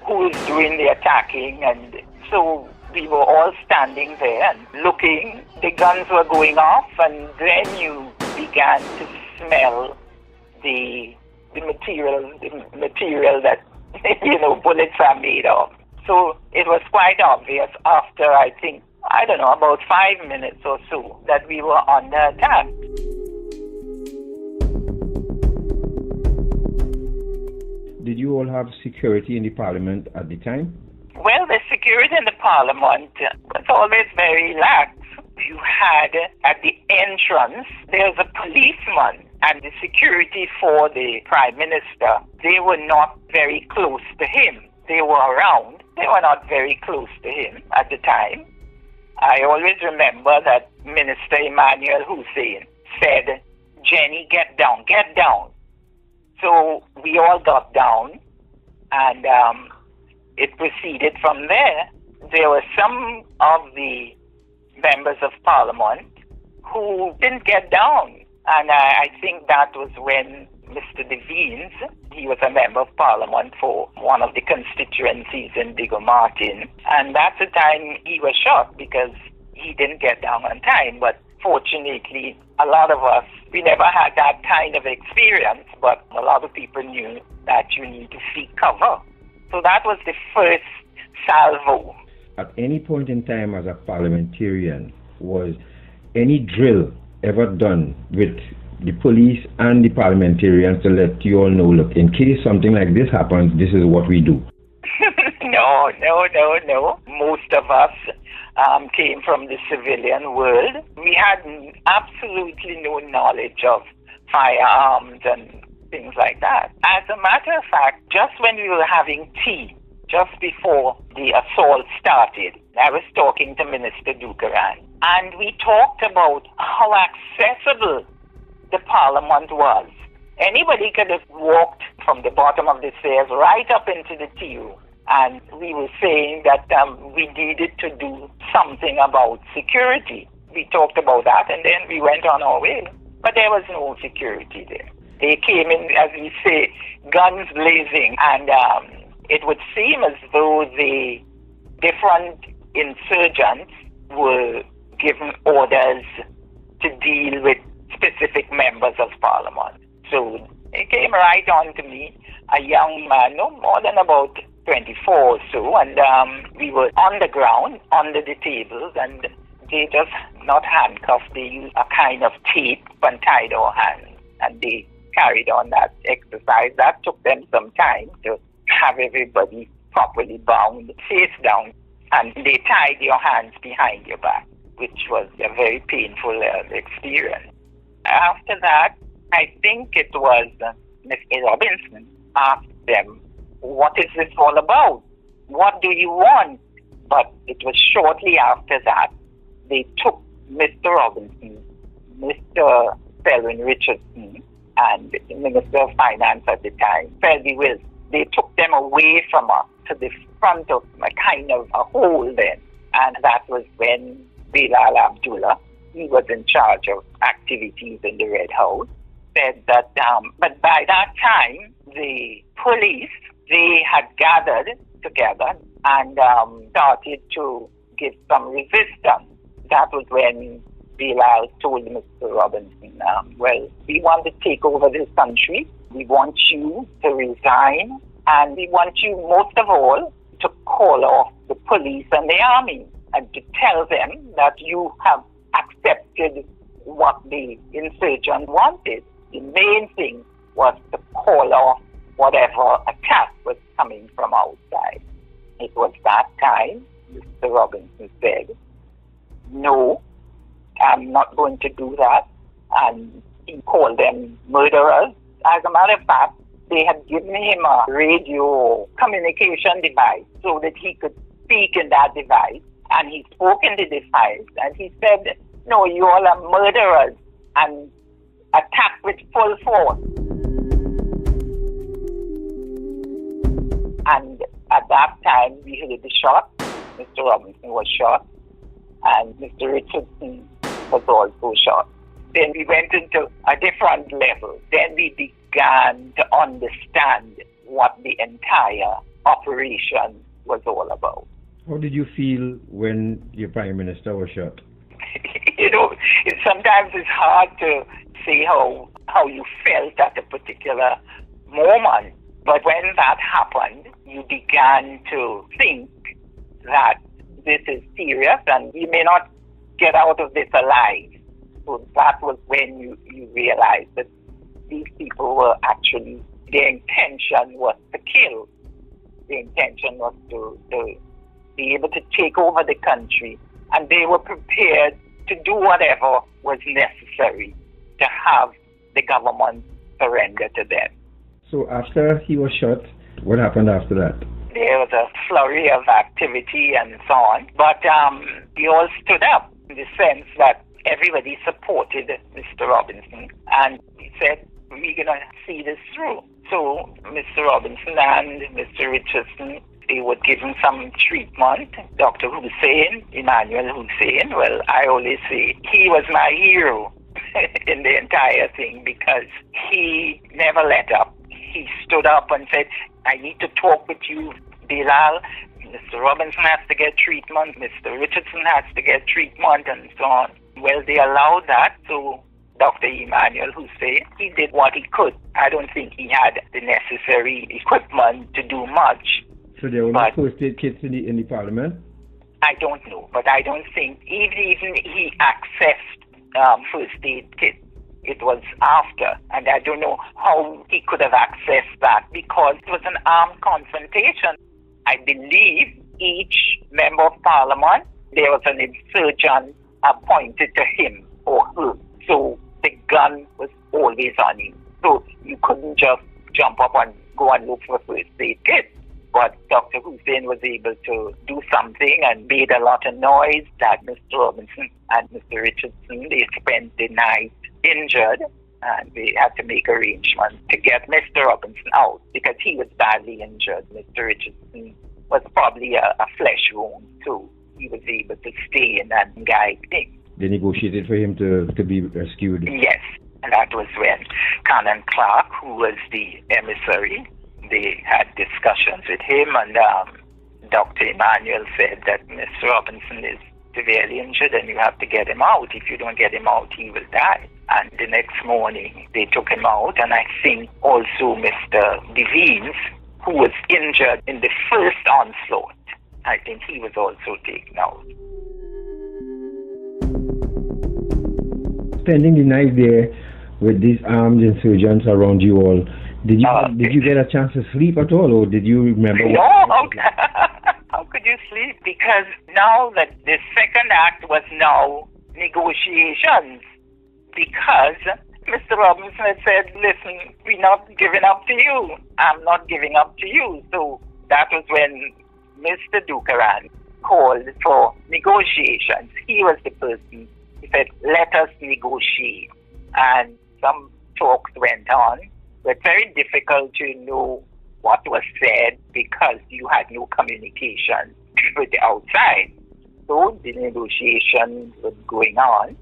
who is doing the attacking. And so we were all standing there and looking. The guns were going off, and then you began to smell the material that, you know, bullets are made of. So it was quite obvious after, I think, I don't know, about 5 minutes or so, that we were under attack. Did you all have security in the parliament at the time? Well, the security in the parliament was always very lax. You had, at the entrance, there's a policeman, and the security for the prime minister, they were not very close to him. They were around. They were not very close to him at the time. I always remember that Minister Emmanuel Hussein said, "Jenny, get down, get down." So we all got down, and it proceeded from there. There were some of the members of parliament who didn't get down, and I think that was when Mr. Devines, he was a member of parliament for one of the constituencies in Bigger Martin, and that's the time he was shot because he didn't get down on time. But fortunately, a lot of us, we never had that kind of experience, but a lot of people knew that you need to seek cover. So that was the first salvo. At any point in time as a parliamentarian, was any drill ever done with the police and the parliamentarians to let you all know, look, in case something like this happens, this is what we do? No. Most of us came from the civilian world. We had absolutely no knowledge of firearms and things like that. As a matter of fact, just when we were having tea, just before the assault started, I was talking to Minister Dukaran, and we talked about how accessible the parliament was. Anybody could have walked from the bottom of the stairs right up into the tea room. And we were saying that we needed to do something about security. We talked about that, and then we went on our way. But there was no security there. They came in, as we say, guns blazing, and it would seem as though the different insurgents were given orders to deal with specific members of parliament. So it came right on to me, a young man, no more than about 24 or so, and we were on the ground, under the tables, and they just not handcuffed, they used a kind of tape and tied our hands, and they carried on that exercise. That took them some time to have everybody properly bound, face down, and they tied your hands behind your back, which was a very painful experience. After that, I think it was Mr. Robinson asked them, "What is this all about? What do you want?" But it was shortly after that they took Mr. Robinson, Mr. Selwyn Richardson, and the Minister of Finance at the time, Ferdy Wills. They took them away from us to the front of a kind of a hole then. And that was when Bilal Abdullah, he was in charge of activities in the Red House, said that, but by that time, the police, they had gathered together and started to give some resistance. That was when Bilal told Mr. Robinson, well, we want to take over this country. We want you to resign. And we want you, most of all, to call off the police and the army and to tell them that you have accepted what the insurgents wanted. The main thing was to call off whatever attack was coming from outside. It was that time Mr. Robinson said, no, I'm not going to do that. And he called them murderers. As a matter of fact, they had given him a radio communication device so that he could speak in that device. And he spoke in the device and he said, no, you all are murderers, and attack with full force. And at that time, we heard the shot. Mr. Robinson was shot, and Mr. Richardson was also shot. Then we went into a different level. Then we began to understand what the entire operation was all about. How did you feel when your Prime Minister was shot? You know, sometimes it's hard to say how you felt at a particular moment. But when that happened, you began to think that this is serious and you may not get out of this alive. So that was when you realized that these people were actually, their intention was to kill. The intention was to be able to take over the country, and they were prepared to do whatever was necessary to have the government surrender to them. So after he was shot, what happened after that? There was a flurry of activity and so on, but we all stood up in the sense that everybody supported Mr. Robinson, and he said, we're going to see this through. So Mr. Robinson and Mr. Richardson, they would give him some treatment. Dr. Hussein, Emmanuel Hussein, well, I always say he was my hero in the entire thing because he never let up. He stood up and said, I need to talk with you, Bilal. Mr. Robinson has to get treatment. Mr. Richardson has to get treatment and so on. Well, they allowed that, so Dr. Emmanuel Hussein, he did what he could. I don't think he had the necessary equipment to do much. So there were no first aid kits in the parliament? I don't know, but I don't think even he accessed first aid kits. It was after, and I don't know how he could have accessed that because it was an armed confrontation. I believe each member of parliament, there was an insurgent appointed to him or her. So the gun was always on him. So you couldn't just jump up and go and look for first aid kit. But Dr. Hussein was able to do something and made a lot of noise that Mr. Robinson and Mr. Richardson, they spent the night injured, and they had to make arrangements to get Mr. Robinson out because he was badly injured. Mr. Richardson was probably a flesh wound, so he was able to stay in and guide things. They negotiated for him to be rescued? Yes, and that was when Canon Clark, who was the emissary, they had discussions with him, and Dr. Emmanuel said that Mr. Robinson is severely injured and you have to get him out. If you don't get him out, he will die. And the next morning, they took him out, and I think also Mr. Devines, who was injured in the first onslaught, I think he was also taken out. Spending the night there with these armed insurgents around you all, did you get a chance to sleep at all, or did you remember? No, how could you sleep? Because now that the second act was now negotiations, because Mr. Robinson had said, listen, we're not giving up to you. I'm not giving up to you. So that was when Mr. Dukaran called for negotiations. He was the person. He said, let us negotiate. And some talks went on. But very difficult to know what was said because you had no communication with the outside. So the negotiations were going on.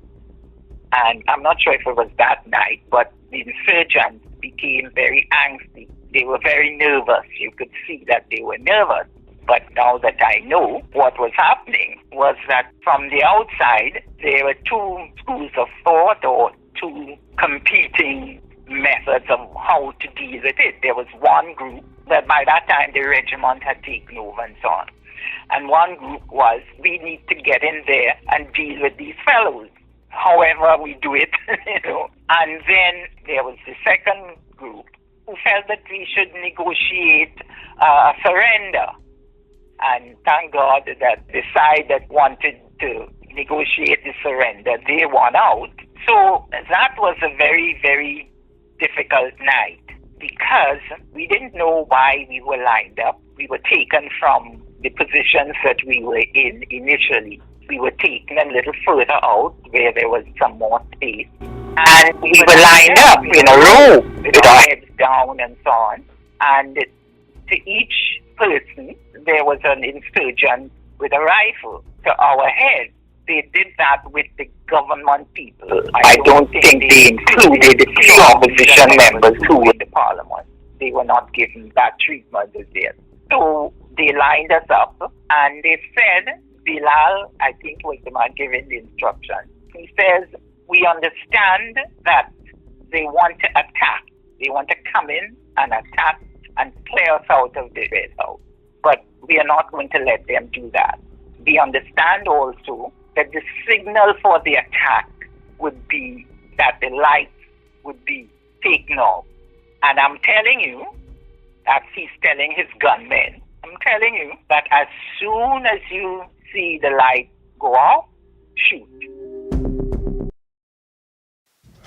And I'm not sure if it was that night, but the insurgents became very angsty. They were very nervous. You could see that they were nervous. But now that I know what was happening, was that from the outside, there were two schools of thought or two competing methods of how to deal with it. There was one group that by that time the regiment had taken over and so on. And one group was, we need to get in there and deal with these fellows, however we do it, you know. And then there was the second group who felt that we should negotiate a surrender. And thank God that the side that wanted to negotiate the surrender, they won out. So that was a very, very difficult night because we didn't know why we were lined up. We were taken from the positions that we were in initially. We were taken a little further out where there was some more space. And we were lined up in a row with our heads down and so on. And to each person, there was an insurgent with a rifle to our head. They did that with the government people. I don't think they included the few opposition members who were in the parliament. They were not given that treatment as yet. So they lined us up and they said, Bilal, I think was the man giving the instruction. He says, we understand that they want to attack. They want to come in and attack and clear us out of the Red House. But we are not going to let them do that. We understand also that the signal for the attack would be that the lights would be taken off. And I'm telling you, as he's telling his gunmen, I'm telling you that as soon as you see the light go off, shoot.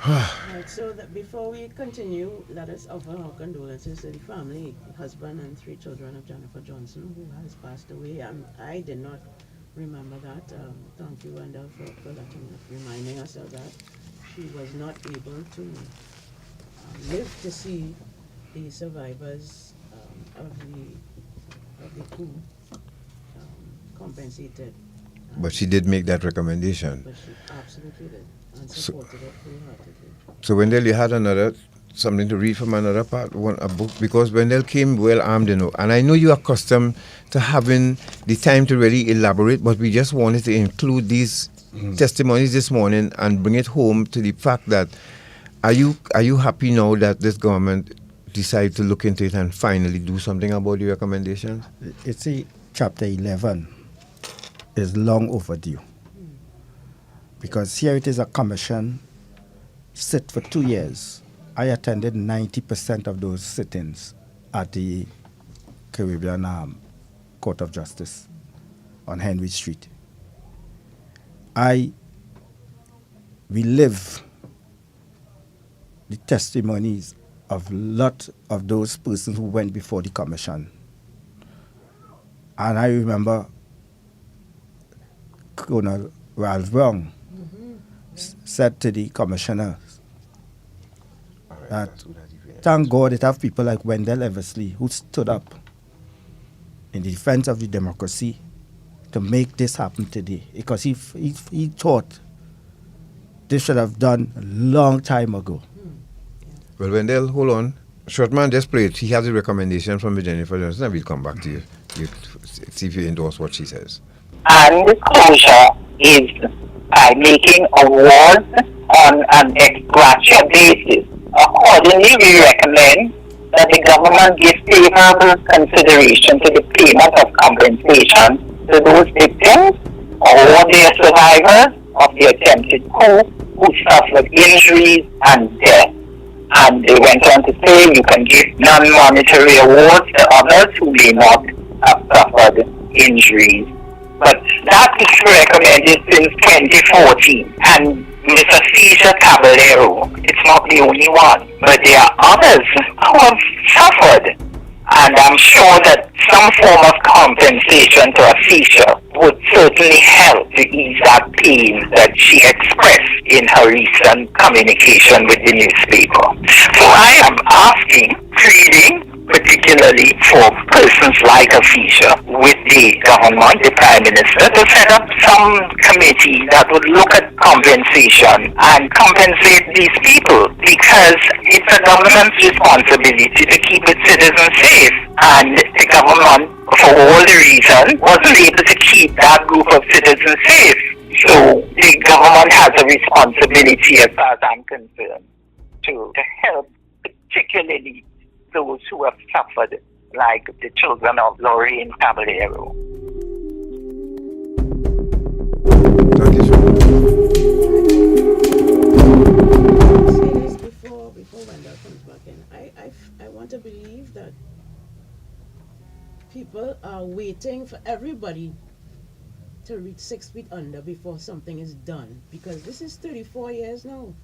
Right, so that before we continue, let us offer our condolences to the family, husband and 3 children of Jennifer Johnson, who has passed away. I did not remember that. Thank you, Wendell, for reminding us of that. She was not able to live to see the survivors of the coup compensated. But she did make that recommendation. But she absolutely did, and supported it wholeheartedly. So Wendell, you had something to read from another part, a book, because Wendell came well armed, you know, and I know you're accustomed to having the time to really elaborate, but we just wanted to include these testimonies this morning and bring it home to the fact that are you happy now that this government decided to look into it and finally do something about the recommendations? It's chapter 11 is long overdue because here it is a commission sit for 2 years. I attended 90% of those sit-ins at the Caribbean Court of Justice on Henry Street. We live the testimonies of a lot of those persons who went before the commission. And I remember Colonel Ralph Brown said to the commissioners that thank God it have people like Wendell Eversley who stood up in the defense of the democracy to make this happen today, because he thought this should have done a long time ago. Well, Wendell, hold on. Shortman just played. He has a recommendation from Jennifer Johnson, and we'll come back to you. See if you endorse what she says. And closure is by making awards on an ex-gratia basis. Accordingly, we recommend that the government give favorable consideration to the payment of compensation to those victims or their survivors of the attempted coup who suffered injuries and death. And they went on to say you can give non-monetary awards to others who may not have suffered injuries. But that is recommended since 2014. And Mr. Cesar Caballero, it's not the only one, but there are others who have suffered. And I'm sure that some form of compensation to a Cesar would certainly help to ease that pain that she expressed in her recent communication with the newspaper. So I am asking, pleading, particularly for persons like a Cesar with the government, the Prime Minister, to set up some committee that would look at compensation and compensate these people, because it's a government's responsibility to keep its citizens safe, and the government, for for all the reasons, wasn't able to keep that group of citizens safe. So the government has a responsibility, as far as I'm concerned, to help particularly those who have suffered, like the children of Lorraine Caballero. Thank you so much. Say this before Wendell comes back in. I want to believe that people are waiting for everybody to reach 6 feet under before something is done, because this is 34 years now.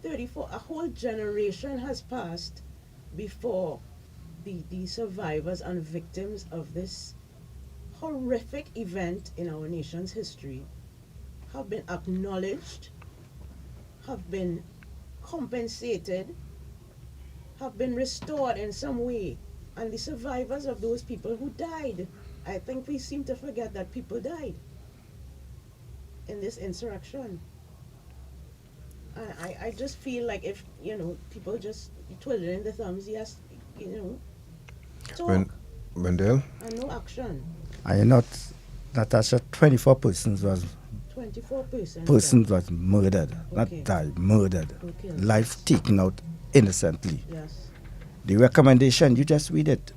34, a whole generation has passed before the survivors and victims of this horrific event in our nation's history have been acknowledged, have been compensated, have been restored in some way. And the survivors of those people who died, I think we seem to forget that people died in this insurrection. And I just feel like if, people just twiddling the thumbs, yes, talk. Wendell? And no action. I not, Natasha, 24 persons was 24 persons was murdered, not died, murdered. Okay. Life taken out innocently. Yes. The recommendation, you just read it.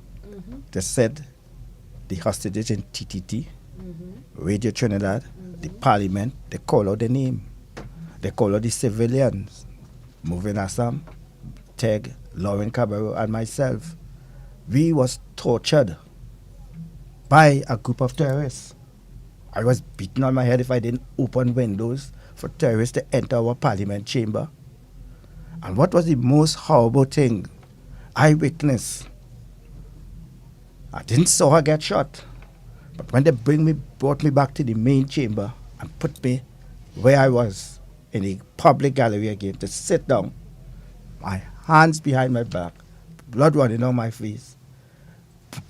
They said the hostages in TTT, Radio Trinidad, the Parliament, they call out the name. They call out the civilians. Moving Assam, Teg, Lauren Cabarro, and myself. We was tortured by a group of terrorists. I was beaten on my head if I didn't open windows for terrorists to enter our parliament chamber. And what was the most horrible thing? I witnessed. I didn't saw her get shot. But when they brought me back to the main chamber and put me where I was in the public gallery again to sit down, my hands behind my back, blood running down my face,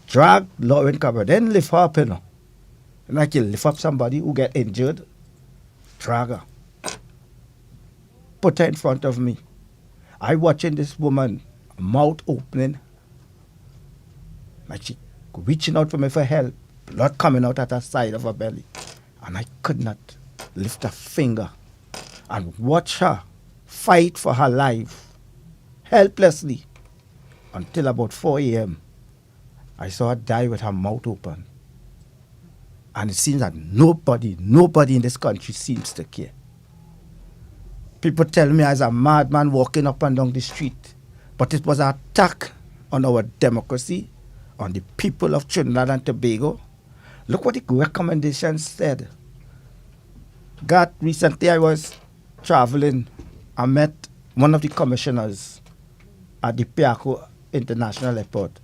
drag Lauren Cabra, then lift her up, Like you lift up somebody who get injured, drag her, put her in front of me. I watching this woman, mouth opening, like she reaching out for me for help, blood coming out at her side of her belly. And I could not lift a finger and watch her fight for her life, helplessly, until about 4 a.m. I saw her die with her mouth open. And it seems that nobody in this country seems to care. People tell me I was a madman walking up and down the street. But it was an attack on our democracy, on the people of Trinidad and Tobago. Look what the recommendations said. God, recently I was traveling. I met one of the commissioners at the Piaco International Airport,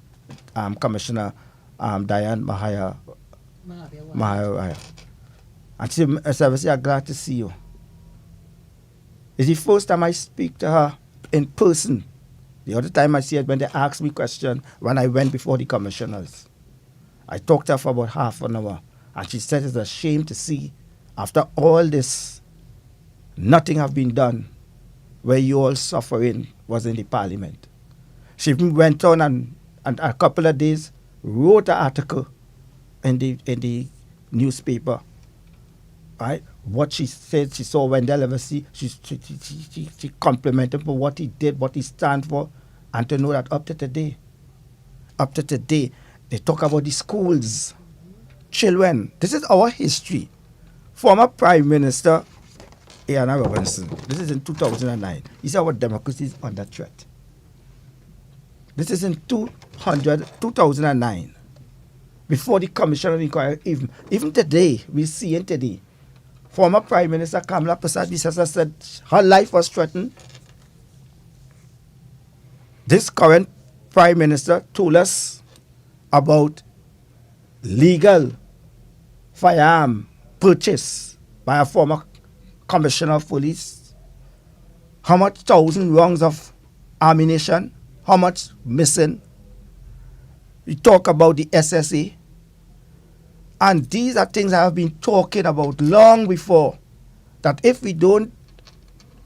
Commissioner Diane Mahaya. And she said, I'm glad to see you. It's the first time I speak to her in person. The other time I see it when they asked me questions when I went before the commissioners. I talked to her for about half an hour, and she said it's a shame to see after all this, nothing have been done where you all suffering was in the parliament. She even went on and a couple of days wrote an article in the newspaper, right? What she said, she saw Wendell Eversley, she complimented him for what he did, what he stands for, and to know that up to today, they talk about the schools, children. This is our history. Former Prime Minister Iana Robinson, this is in 2009. He said our democracy is under threat. This is in 2009. Before the Commission of Inquiry, even today, we see it today. Former Prime Minister Kamala Persad-Bissessar said her life was threatened. This current Prime Minister told us about legal firearm purchase by a former Commissioner of Police. How much 1,000 rounds of ammunition? How much missing? We talk about the SSA. And these are things I have been talking about long before. That if we don't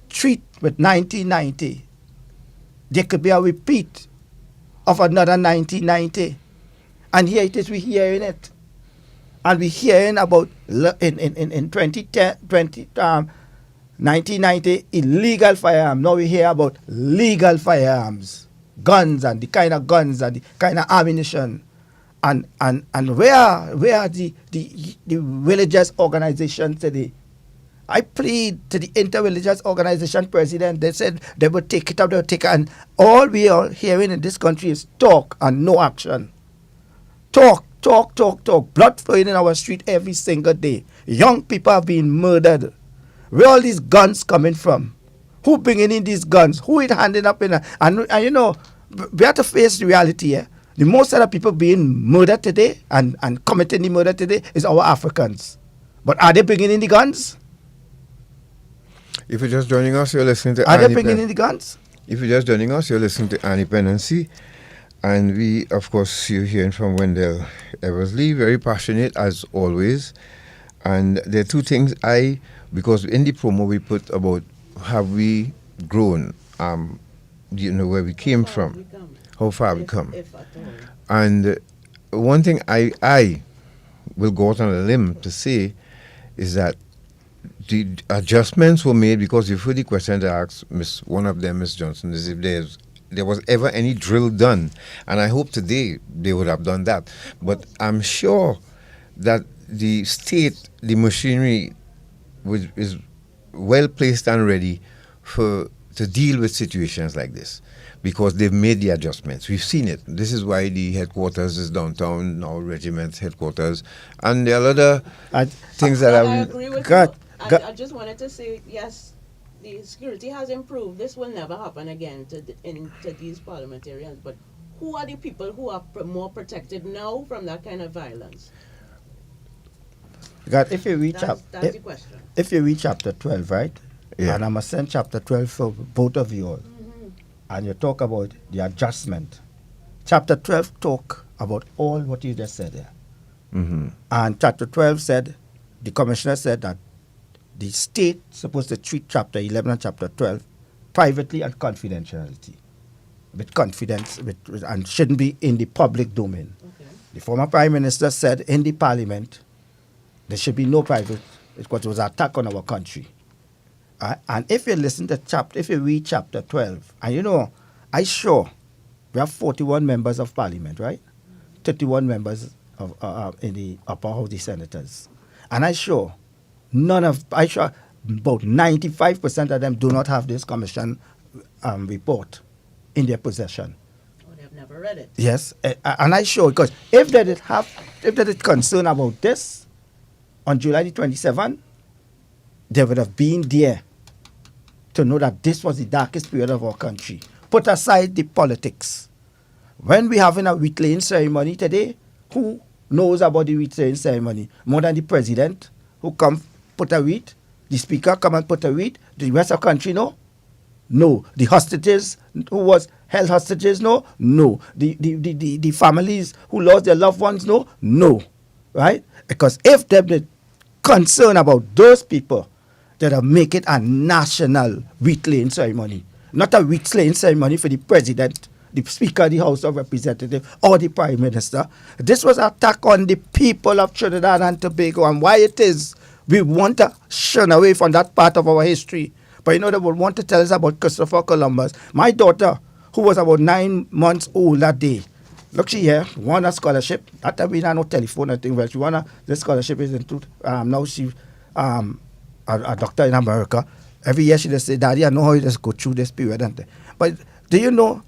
treat with 1990, there could be a repeat of another 1990. And here it is, we're hearing it. And we're hearing about, in 1990, illegal firearms. Now we hear about legal firearms, guns and the kind of ammunition. And where are the religious organizations today? I plead to the interreligious organization president. They said they would take it up, they would take it. And all we are hearing in this country is talk and no action. Talk. Blood flowing in our street every single day. Young people are being murdered. Where all these guns coming from? Who bringing in these guns? Who is handing up in? And you know, we have to face the reality here. The most of the people being murdered today and committing the murder today is our Africans. But are they bringing in the guns? If you're just joining us, you're listening to Are they bringing in the guns? If you're just joining us, you're listening to Dependency. And we, of course, you're hearing from Wendell Eversley, very passionate as always. And there are two things because in the promo we put about have we grown, where we came from, how far we come. And one thing I will go out on a limb to say is that the adjustments were made because you've heard the question I asked one of them, Miss Johnson, is if there was ever any drill done. And I hope today they would have done that. But I'm sure that the state, the machinery is well placed and ready to deal with situations like this because they've made the adjustments. We've seen it. This is why the headquarters is downtown, now regiment's headquarters. And there are other things that I agree with you. I just wanted to say, yes, the security has improved. This will never happen again to these parliamentarians. But who are the people who are more protected now from that kind of violence? God, if you read that's the question. If you read chapter 12, right? Yeah. And I'm going to send chapter 12 for both of you all. Mm-hmm. And you talk about the adjustment. Chapter 12 talk about all what you just said there. Mm-hmm. And chapter 12 said, the commissioner said that the state supposed to treat chapter 11 and chapter 12 privately and confidentiality. With confidence, and shouldn't be in the public domain. Okay. The former prime minister said in the parliament, there should be no private, because it was an attack on our country. And if you listen to if you read chapter 12, and you know, we have 41 members of parliament, right? 31 members of in the upper house, the senators. And about 95% of them do not have this commission report in their possession. Oh, they've never read it. Yes, and because if they did concern about this on July the 27th, they would have been there to know that this was the darkest period of our country. Put aside the politics. When we're having a wheat laying ceremony today, who knows about the wheat laying ceremony? More than the president who come put a wheat, the speaker come and put a wheat, the rest of the country know? No. The hostages who was held hostages know? No. The families who lost their loved ones know? No. Right? Because if they're concerned about those people, they'll make it a national wheat laying ceremony. Not a wheat laying ceremony for the president, the speaker of the House of Representatives, or the prime minister. This was an attack on the people of Trinidad and Tobago, and why it is we want to shun away from that part of our history. But you know, they would want to tell us about Christopher Columbus. My daughter, who was about 9 months old that day, look, she here, won a scholarship. That time we had no telephone or anything. Well, she won this scholarship is into, now she a doctor in America. Every year she just say, Daddy, I know how you just go through this period. But do you know,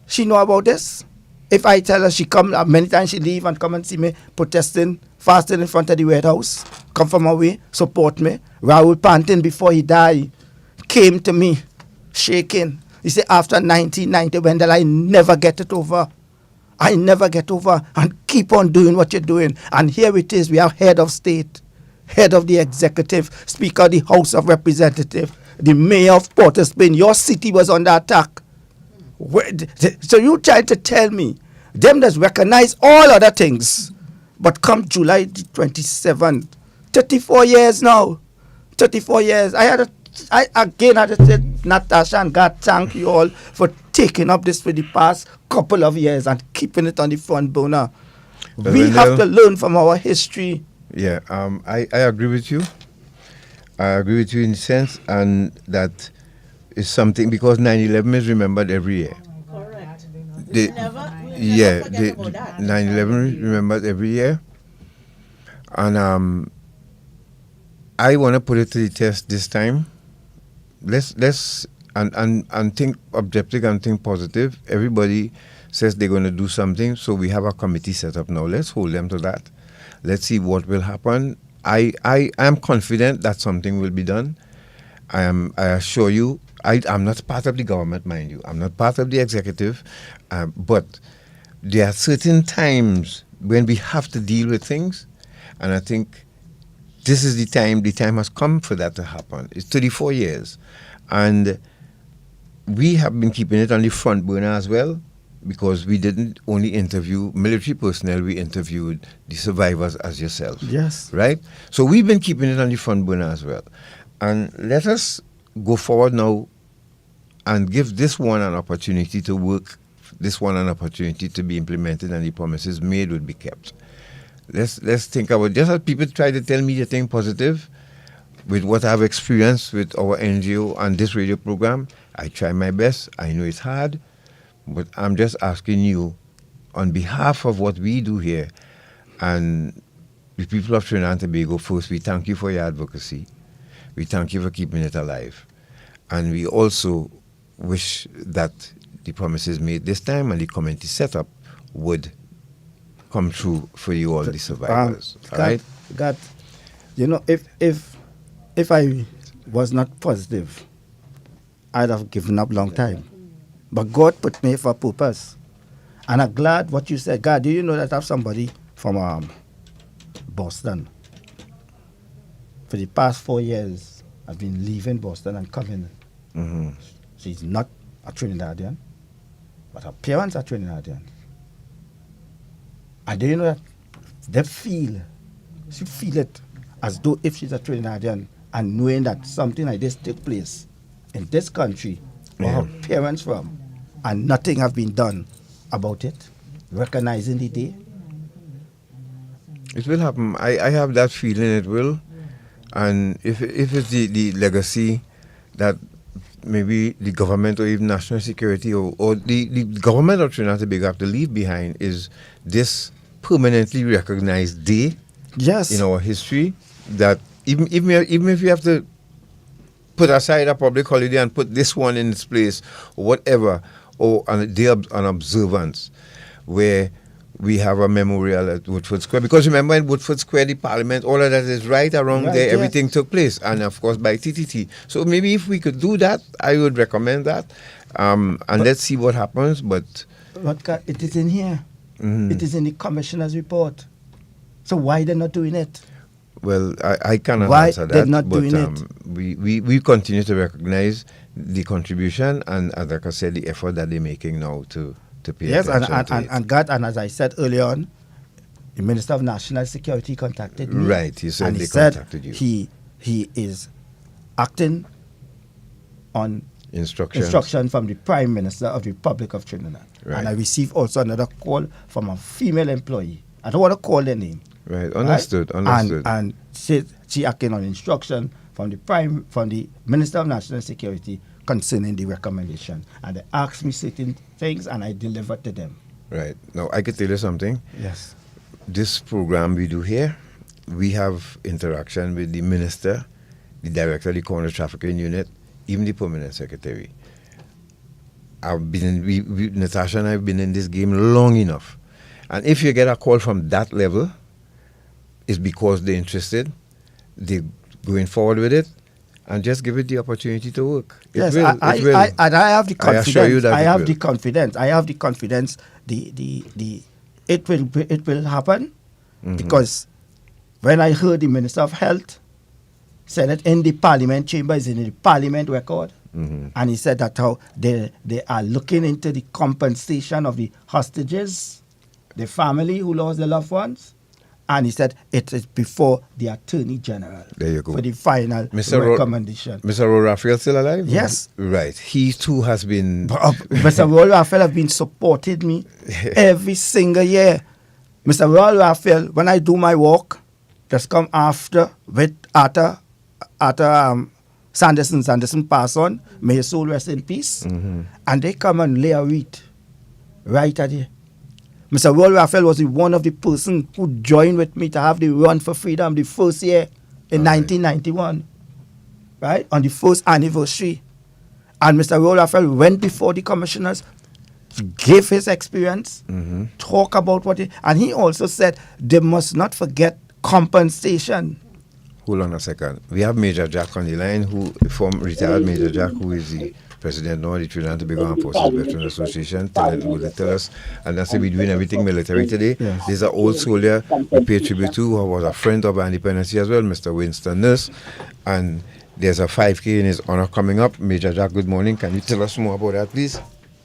she know about this? If I tell her she come, many times she leave and come and see me protesting, fasting in front of the Red House, come from away, support me. Raoul Pantin, before he died, came to me, shaking. He said, after 1990, Wendell, I never get it over. I never get over, and keep on doing what you're doing. And here it is, we have head of state, head of the executive, speaker of the House of Representatives, the mayor of Port of Spain. Your city was under attack. So you trying to tell me, them just recognize all other things, but come July the 27th, 34 years now, 34 years. I had to say, Natasha and God, thank you all for taking up this for the past couple of years and keeping it on the front burner. We have to learn from our history. Yeah, I agree with you. I agree with you in a sense, and that is something because 9/11 is remembered every year. Correct. The, yeah, the 9/11 remembered every year, and I want to put it to the test this time. Let's and think objective and think positive. Everybody says they're going to do something, so we have a committee set up now. Let's hold them to that. Let's see what will happen. I am confident that something will be done. I assure you, I'm not part of the government, mind you. I'm not part of the executive, but there are certain times when we have to deal with things, and I think this is the time. The time has come for that to happen. It's 34 years, and we have been keeping it on the front burner as well, because we didn't only interview military personnel, we interviewed the survivors as yourself. Yes. Right? So we've been keeping it on the front burner as well. And let us go forward now and give this one an opportunity to work, this one an opportunity to be implemented, and the promises made would be kept. Let's think about, just as people try to tell me the thing positive, with what I've experienced with our NGO and this radio program, I try my best. I know it's hard, but I'm just asking you, on behalf of what we do here, and the people of Trinidad and Tobago, first, we thank you for your advocacy. We thank you for keeping it alive. And we also wish that the promises made this time and the community setup would come true for you all, the survivors. All right? God, you know, if I was not positive, I'd have given up long time. But God put me for a purpose. And I'm glad what you said. God, do you know that I have somebody from Boston? For the past 4 years, I've been leaving Boston and coming. Mm-hmm. She's not a Trinidadian, but her parents are Trinidadian. And do you know that she feel it as though if she's a Trinidadian, and knowing that something like this took place in this country where her parents from, and nothing have been done about it, recognizing the day. It will happen. I have that feeling it will. And if it's the legacy that maybe the government or even national security or the government of Trinidad and Tobago have to leave behind is this permanently recognized day in our history, that even if you have to put aside a public holiday and put this one in its place or whatever, or on a day of an observance where we have a memorial at Woodford Square. Because remember, in Woodford Square, the parliament, all of that is right around there. Everything took place. And of course, by TTT. So maybe if we could do that, I would recommend that. And let's see what happens. But it is in here. Mm-hmm. It is in the commissioner's report. So why they're not doing it? Well, I cannot answer that. Why they're not doing it? We continue to recognize the contribution and, like I said, the effort that they're making now to pay attention to it. And God, and as I said earlier on, the Minister of National Security contacted me. Right, he said and they contacted you. He is acting on instruction from the Prime Minister of the Republic of Trinidad. Right. And I received also another call from a female employee. I don't want to call their name. Right, understood. And she acting on instruction from the Minister of National Security concerning the recommendation. And they asked me certain things and I delivered to them. Right. Now, I could tell you something. Yes. This program we do here, we have interaction with the Minister, the Director of the Counter Trafficking Unit, even the Permanent Secretary. Natasha and I have been in this game long enough. And if you get a call from that level, it's because they're interested, they're going forward with it, and just give it the opportunity to work. It will. And I have the confidence. I assure you that I have the confidence. It will happen, because when I heard the Minister of Health said it in the Parliament chamber, is in the Parliament record, and he said that how they are looking into the compensation of the hostages, the family who lost their loved ones. And he said it is before the Attorney General. There you go. For the final recommendation. Mr. Ro Raphael still alive? Yes. Right. He too has been... Mr. Ro Raphael has been supporting me every single year. Mr. Royal Raphael, when I do my walk, just come after Sanderson pass on, may his soul rest in peace, and they come and lay a wreath right at there. Mr. Royal Raphael was one of the person who joined with me to have the Run for Freedom the first year in 1991, right, on the first anniversary. And Mr. Royal Raphael went before the commissioners, gave his experience, talk about and he also said they must not forget compensation. Hold on a second. We have Major Jack on the line, retired Major Jack, who is the president now of the Trinidad and Tobago Armed Forces Veteran Association. Tell us, and that's we're doing everything military today. Yes. There's an old soldier we pay tribute to, who was a friend of our Dependency as well, Mr. Winston Nurse, and there's a 5K in his honor coming up. Major Jack, good morning. Can you tell us more about that, please?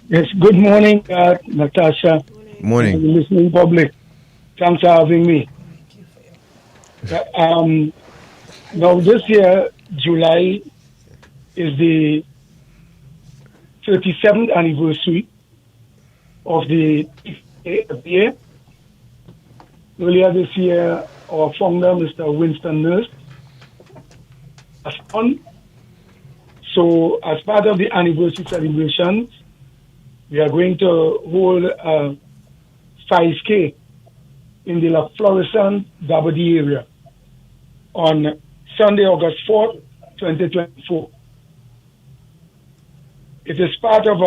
Yes, good morning, Natasha. Morning. And the listening public. Thanks for having me. Now, this year, July, is the 37th anniversary of the year. Earlier this year, our founder, Mr. Winston Nurse, passed on. So, as part of the anniversary celebrations, we are going to hold a 5K in the La Florissant, Dabadi area on Sunday, August 4th, 2024. It is part of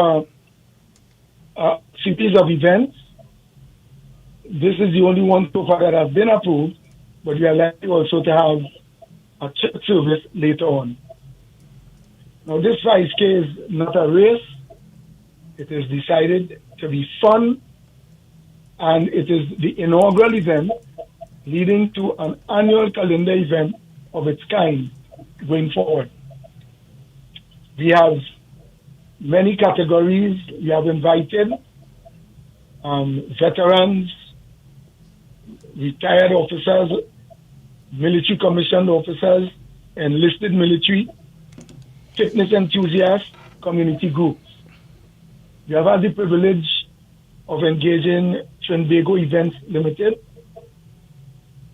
a series of events. This is the only one so far that has been approved, but we are likely also to have a church service later on. Now, this 5K is not a race. It is decided to be fun, and it is the inaugural event leading to an annual calendar event of its kind going forward. We have many categories. We have invited veterans, retired officers, military commissioned officers, enlisted military, fitness enthusiasts, community groups. We have had the privilege of engaging Trinbago Events Limited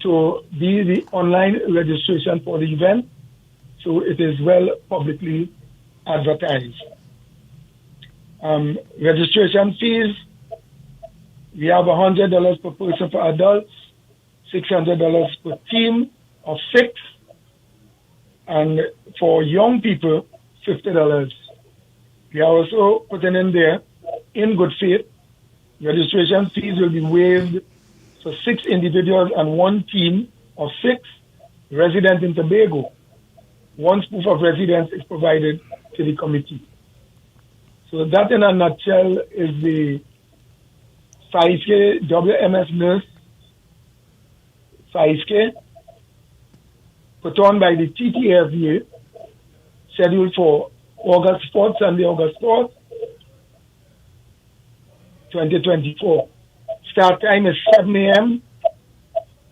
to be the online registration for the event, so it is well publicly advertised. Registration fees, we have $100 per person for adults, $600 per team of 6, and for young people, $50. We are also putting in there, in good faith, registration fees will be waived for 6 individuals and 1 team of 6 resident in Tobago. Once proof of residence is provided to the committee. So that in a nutshell is the 5K WMS Nurse 5K put on by the TTFVA, scheduled for August 4th, Sunday, August 4th, 2024. Start time is 7 a.m.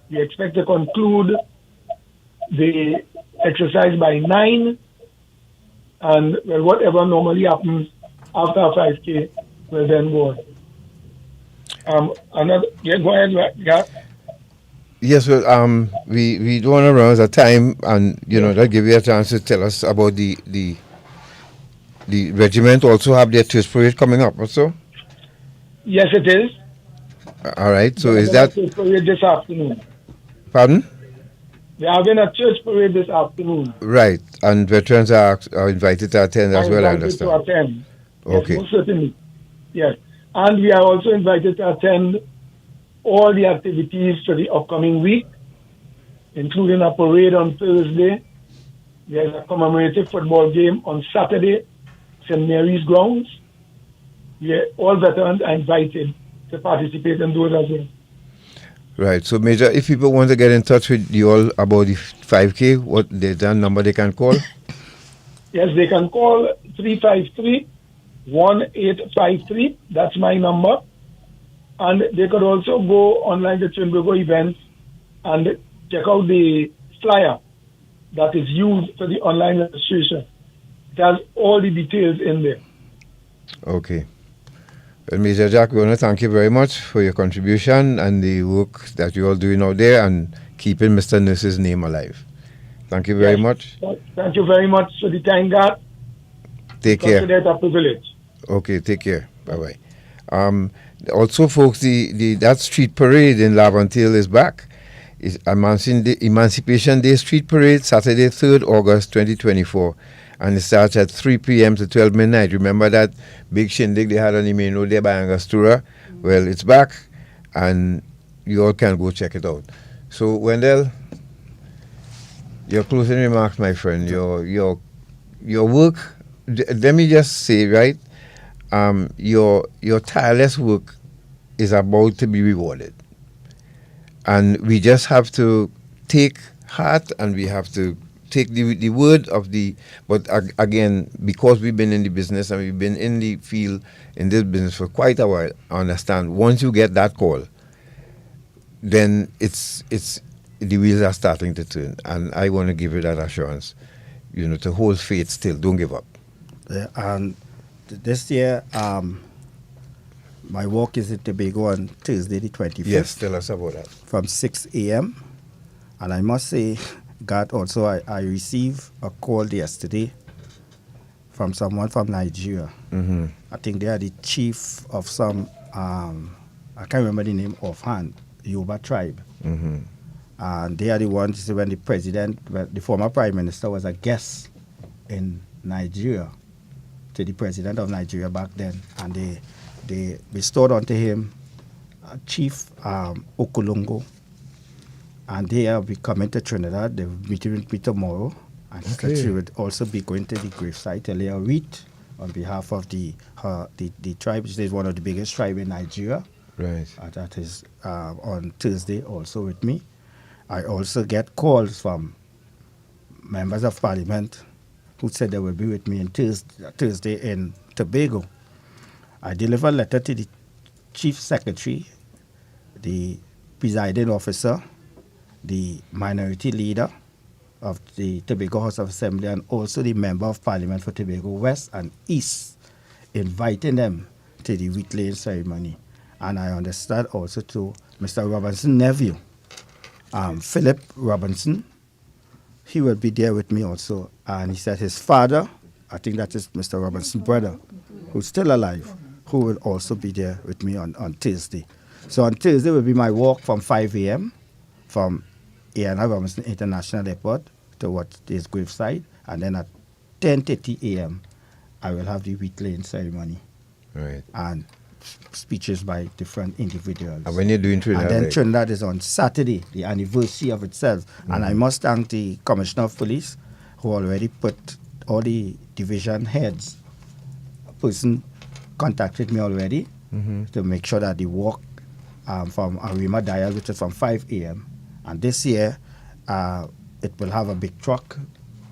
We expect to conclude the exercise by 9, and whatever normally happens after 5K will then go on. Go ahead, yeah. Yes, well, we don't want to run out of time, and that give you a chance to tell us about the regiment also have their church parade coming up, also. Yes, it is. All right. So is that church parade this afternoon? Pardon? They're having a church parade this afternoon. Right, and veterans are invited to attend as well. I understand. To attend. Okay. Yes, most certainly. Yes, and we are also invited to attend all the activities for the upcoming week, including a parade on Thursday. There's a commemorative football game on Saturday, St. Mary's grounds. All veterans are invited to participate in those as well. Right. So, Major, if people want to get in touch with you all about the 5K, what there's that number they can call? Yes, they can call 353-1853. That's my number. And they could also go online to Trinbago Events and check out the flyer that is used for the online registration. It has all the details in there. Okay. Well, Major Jack, we want to thank you very much for your contribution and the work that you're all doing out there and keeping Mr. Nurse's name alive. Thank you very much. Thank you very much for the time, God. Take care. Consider it a privilege. Okay, take care. Bye-bye. Also, folks, that street parade in Laventille is back. It's Emancipation Day Street Parade, Saturday, 3rd August 2024. And it starts at 3 p.m. to 12 midnight. Remember that big shindig they had on the main road there by Angostura? Well, it's back, and you all can go check it out. So, Wendell, your closing remarks, my friend. Your work. Let me just say, right? Your tireless work is about to be rewarded, and we just have to take heart, and we have to take the word of the. But again, because we've been in the business and we've been in the field in this business for quite a while, understand once you get that call, then it's the wheels are starting to turn, and I want to give you that assurance, to hold faith still. Don't give up. Yeah, and this year, my walk is in Tobago on Thursday, the 25th. Yes, tell us about that. From 6 a.m. And I must say, God, also, I received a call yesterday from someone from Nigeria. Mm-hmm. I think they are the chief of some, I can't remember the name offhand, Yoruba tribe. Mm-hmm. And they are the ones when the former prime minister was a guest in Nigeria, to the president of Nigeria back then, and they bestowed onto him Chief Okolongo, and they will be coming to Trinidad. They will be meeting with me tomorrow, and she would also be going to the gravesite to lay a wreath on behalf of the tribe, which is one of the biggest tribes in Nigeria. Right. That is on Thursday also with me. I also get calls from members of parliament who said they will be with me on Thursday in Tobago. I deliver a letter to the chief secretary, the presiding officer, the minority leader of the Tobago House of Assembly, and also the member of parliament for Tobago West and East, inviting them to the wreath laying ceremony. And I understand also to Mr. Robinson's nephew, Philip Robinson. He will be there with me also. And he said his father, I think that is Mr. Robinson's brother, who's still alive, who will also be there with me on Thursday. So on Thursday will be my walk from 5 a.m. from Elie and Robinson International Airport to his graveside. And then at 10:30 a.m., I will have the wreath laying ceremony. Right. And speeches by different individuals. And when you're doing Trinidad? And then Trinidad is on Saturday, the anniversary of itself. Mm-hmm. And I must thank the Commissioner of Police, who already put all the division heads. A person contacted me already to make sure that the walk from Arima Dial, which is from 5 a.m. And this year, it will have a big truck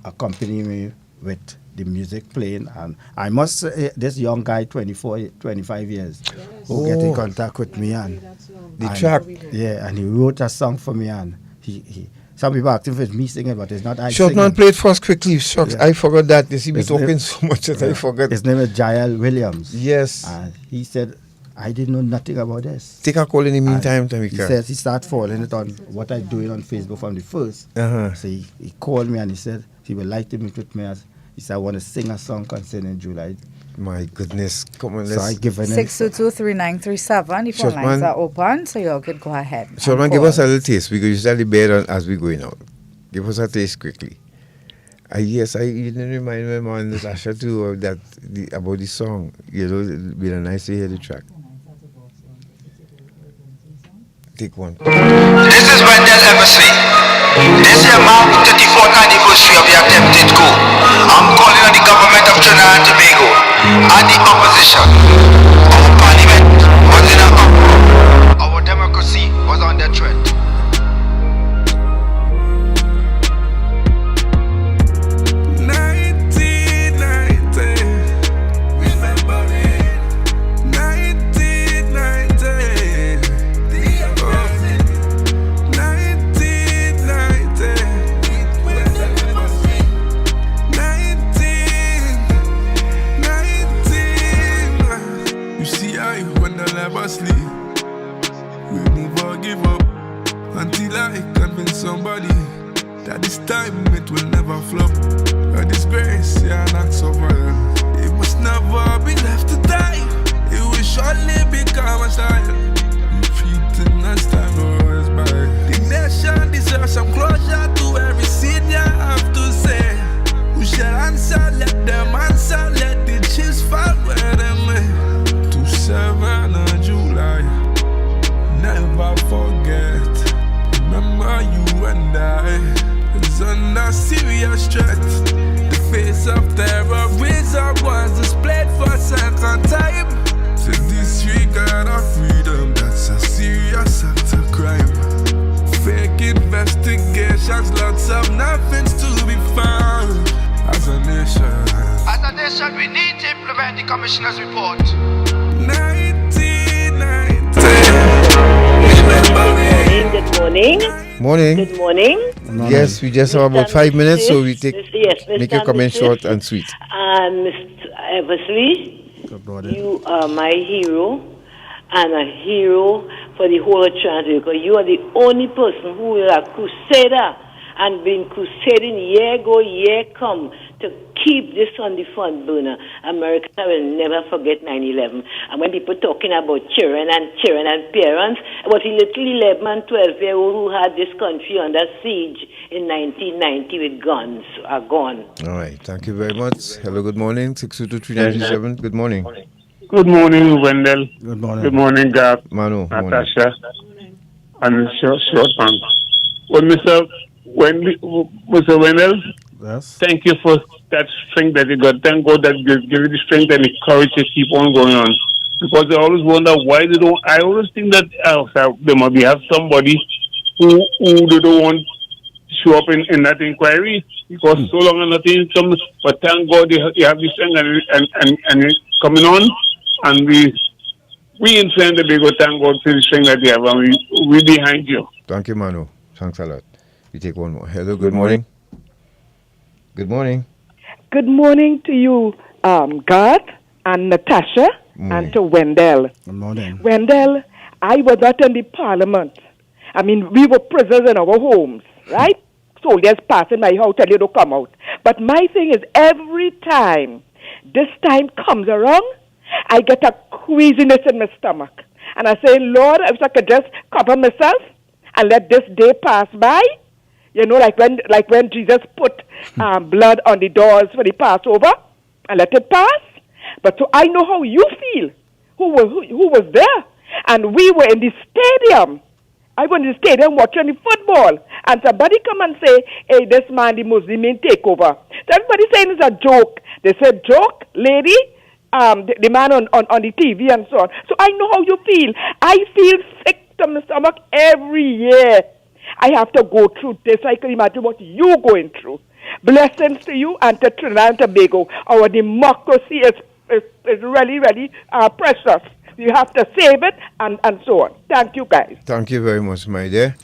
accompanying me with the music playing. And I must say, this young guy, 25 years, who get in contact with me, and the track. Yeah, and he wrote a song for me, and he some people ask if it's me singing, but it's not I singing. Shortman, play it for us quickly. Shucks, yeah. I forgot that. You see me talking so much that I forgot. His name is Jael Williams. Yes. And he said, I didn't know nothing about this. Take a call in the meantime, Tamika. He says he started following it on what I'm doing on Facebook from the first. So he called me and he said he would like to meet with me. He said, I want to sing a song concerning July. My goodness. Come on, so I give him 622-3937. The phone lines are open, so you all can go ahead. Shortman, give us a little taste because you said the bed as we're going out. Give us a taste quickly. Yes, you didn't remind my mom, Natasha, too, of that, about the song. It'd be nice to hear the track. Take one. This is Wendell Eversley. This year marks the 34th anniversary of the attempted coup. I'm calling on the government of Trinidad and Tobago and the opposition. Our parliament was in an uproar. Our democracy was under threat. You see, like convince somebody that this time it will never flop. A disgrace, yeah, not so violent. It must never be left to die. It will surely become a style. Repeating as time goes by. The nation deserves some closure to every sin you have to say. Who shall answer? Let them answer. Let the chips fall where they may. 27 of July. Never forget. Remember you and I is under serious threat. The face of terrorism was displayed for a second time. To disregard our freedom, that's a serious act of crime. Fake investigations, lots of nothings to be found. As a nation, we need to implement the Commissioner's report. 1990. Good morning. Morning. Good morning. Yes, we just have about 5 minutes, so we take make your comment Mr. short and sweet. Mr. Eversley, you are my hero and a hero for the whole of Trinidad because you are the only person who is a crusader and been crusading year go, year come to keep this on the front burner. America will never forget 9/11. And when people talking about children and parents, about the little 11 and 12-year-old who had this country under siege in 1990 with guns are gone. All right, thank you very much. Hello, good morning. 622-3937. Good morning. Good morning, Wendell. Good morning. Good morning, Gav. Manu. Natasha. And short man. Well, Mr. Wendell, yes. Thank you for that strength that you got. Thank God that give you the strength and the courage to keep on going on. Because I always wonder why they don't. I always think that they might have somebody who they don't want to show up in that inquiry because so long and nothing comes. But thank God you have this thing and it's coming on, and we in Trinidad Tobago thank God for the strength that you have, and we behind you. Thank you, Manu. Thanks a lot. We take one more. Hello, good morning. Good morning. Good morning to you, Garth and Natasha, and to Wendell. Good morning. Wendell, I was not in the parliament. I mean, we were prisoners in our homes, right? Soldiers passing my house, tell you to come out. But my thing is, every time this time comes around, I get a queasiness in my stomach. And I say, Lord, if I could just cover myself and let this day pass by. You know, like when Jesus put blood on the doors for the Passover and let it pass. But so I know how you feel, who was there. And we were in the stadium. I was in the stadium watching the football. And somebody come and say, hey, this man, the Muslim take over. So everybody saying it's a joke. They said, joke, lady, the man on the TV and so on. So I know how you feel. I feel sick to my stomach every year. I have to go through this. I can imagine what you're going through. Blessings to you and to Trinidad and Tobago. Our democracy is really, really precious. You have to save it and so on. Thank you, guys. Thank you very much, my dear.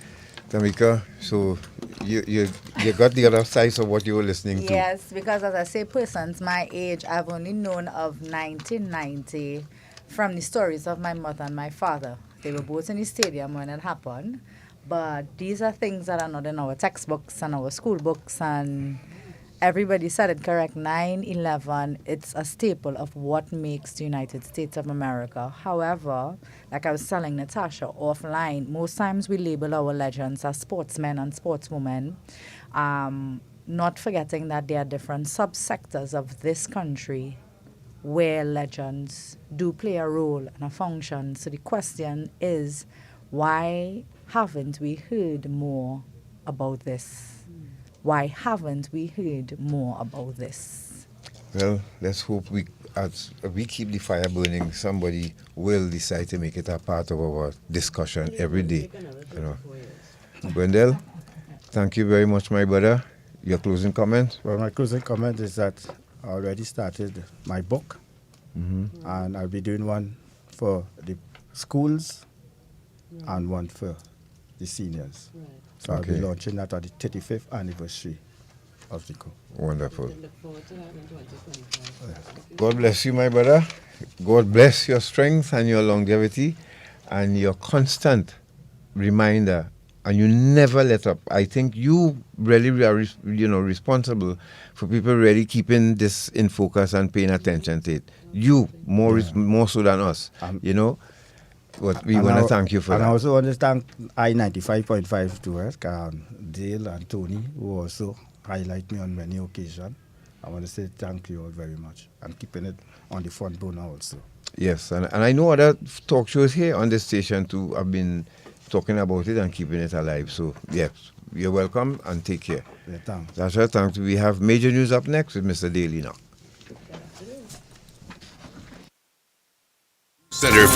Tamika, so you got the other side of what you were listening to. Yes, because as I say, persons my age, I've only known of 1990 from the stories of my mother and my father. They were both in the stadium when it happened. But these are things that are not in our textbooks and our school books, and everybody said it correct. 9/11, it's a staple of what makes the United States of America. However, like I was telling Natasha offline, most times we label our legends as sportsmen and sportswomen, not forgetting that there are different subsectors of this country where legends do play a role and a function. So the question is, why haven't we heard more about this? Why haven't we heard more about this? Well, let's hope as we keep the fire burning, somebody will decide to make it a part of our discussion every day. You know. Wendell, thank you very much, my brother. Your closing comment? Well, my closing comment is that I already started my book, and I'll be doing one for the schools and one for the seniors. Right. So I'll be launching that on the 35th anniversary of the coup. Wonderful. God bless you, my brother. God bless your strength and your longevity and your constant reminder and you never let up. I think you really are, responsible for people really keeping this in focus and paying attention to it. You more so than us, But we want to thank you for that. And I also want to thank I-95.5 to us, Dale and Tony, who also highlight me on many occasions. I want to say thank you all very much, and keeping it on the front burner also. Yes, and I know other talk shows here on this station too have been talking about it and keeping it alive. So, yes, you're welcome and take care. Yeah, thanks. That's right, thanks. We have major news up next with Mr. Daly now. Center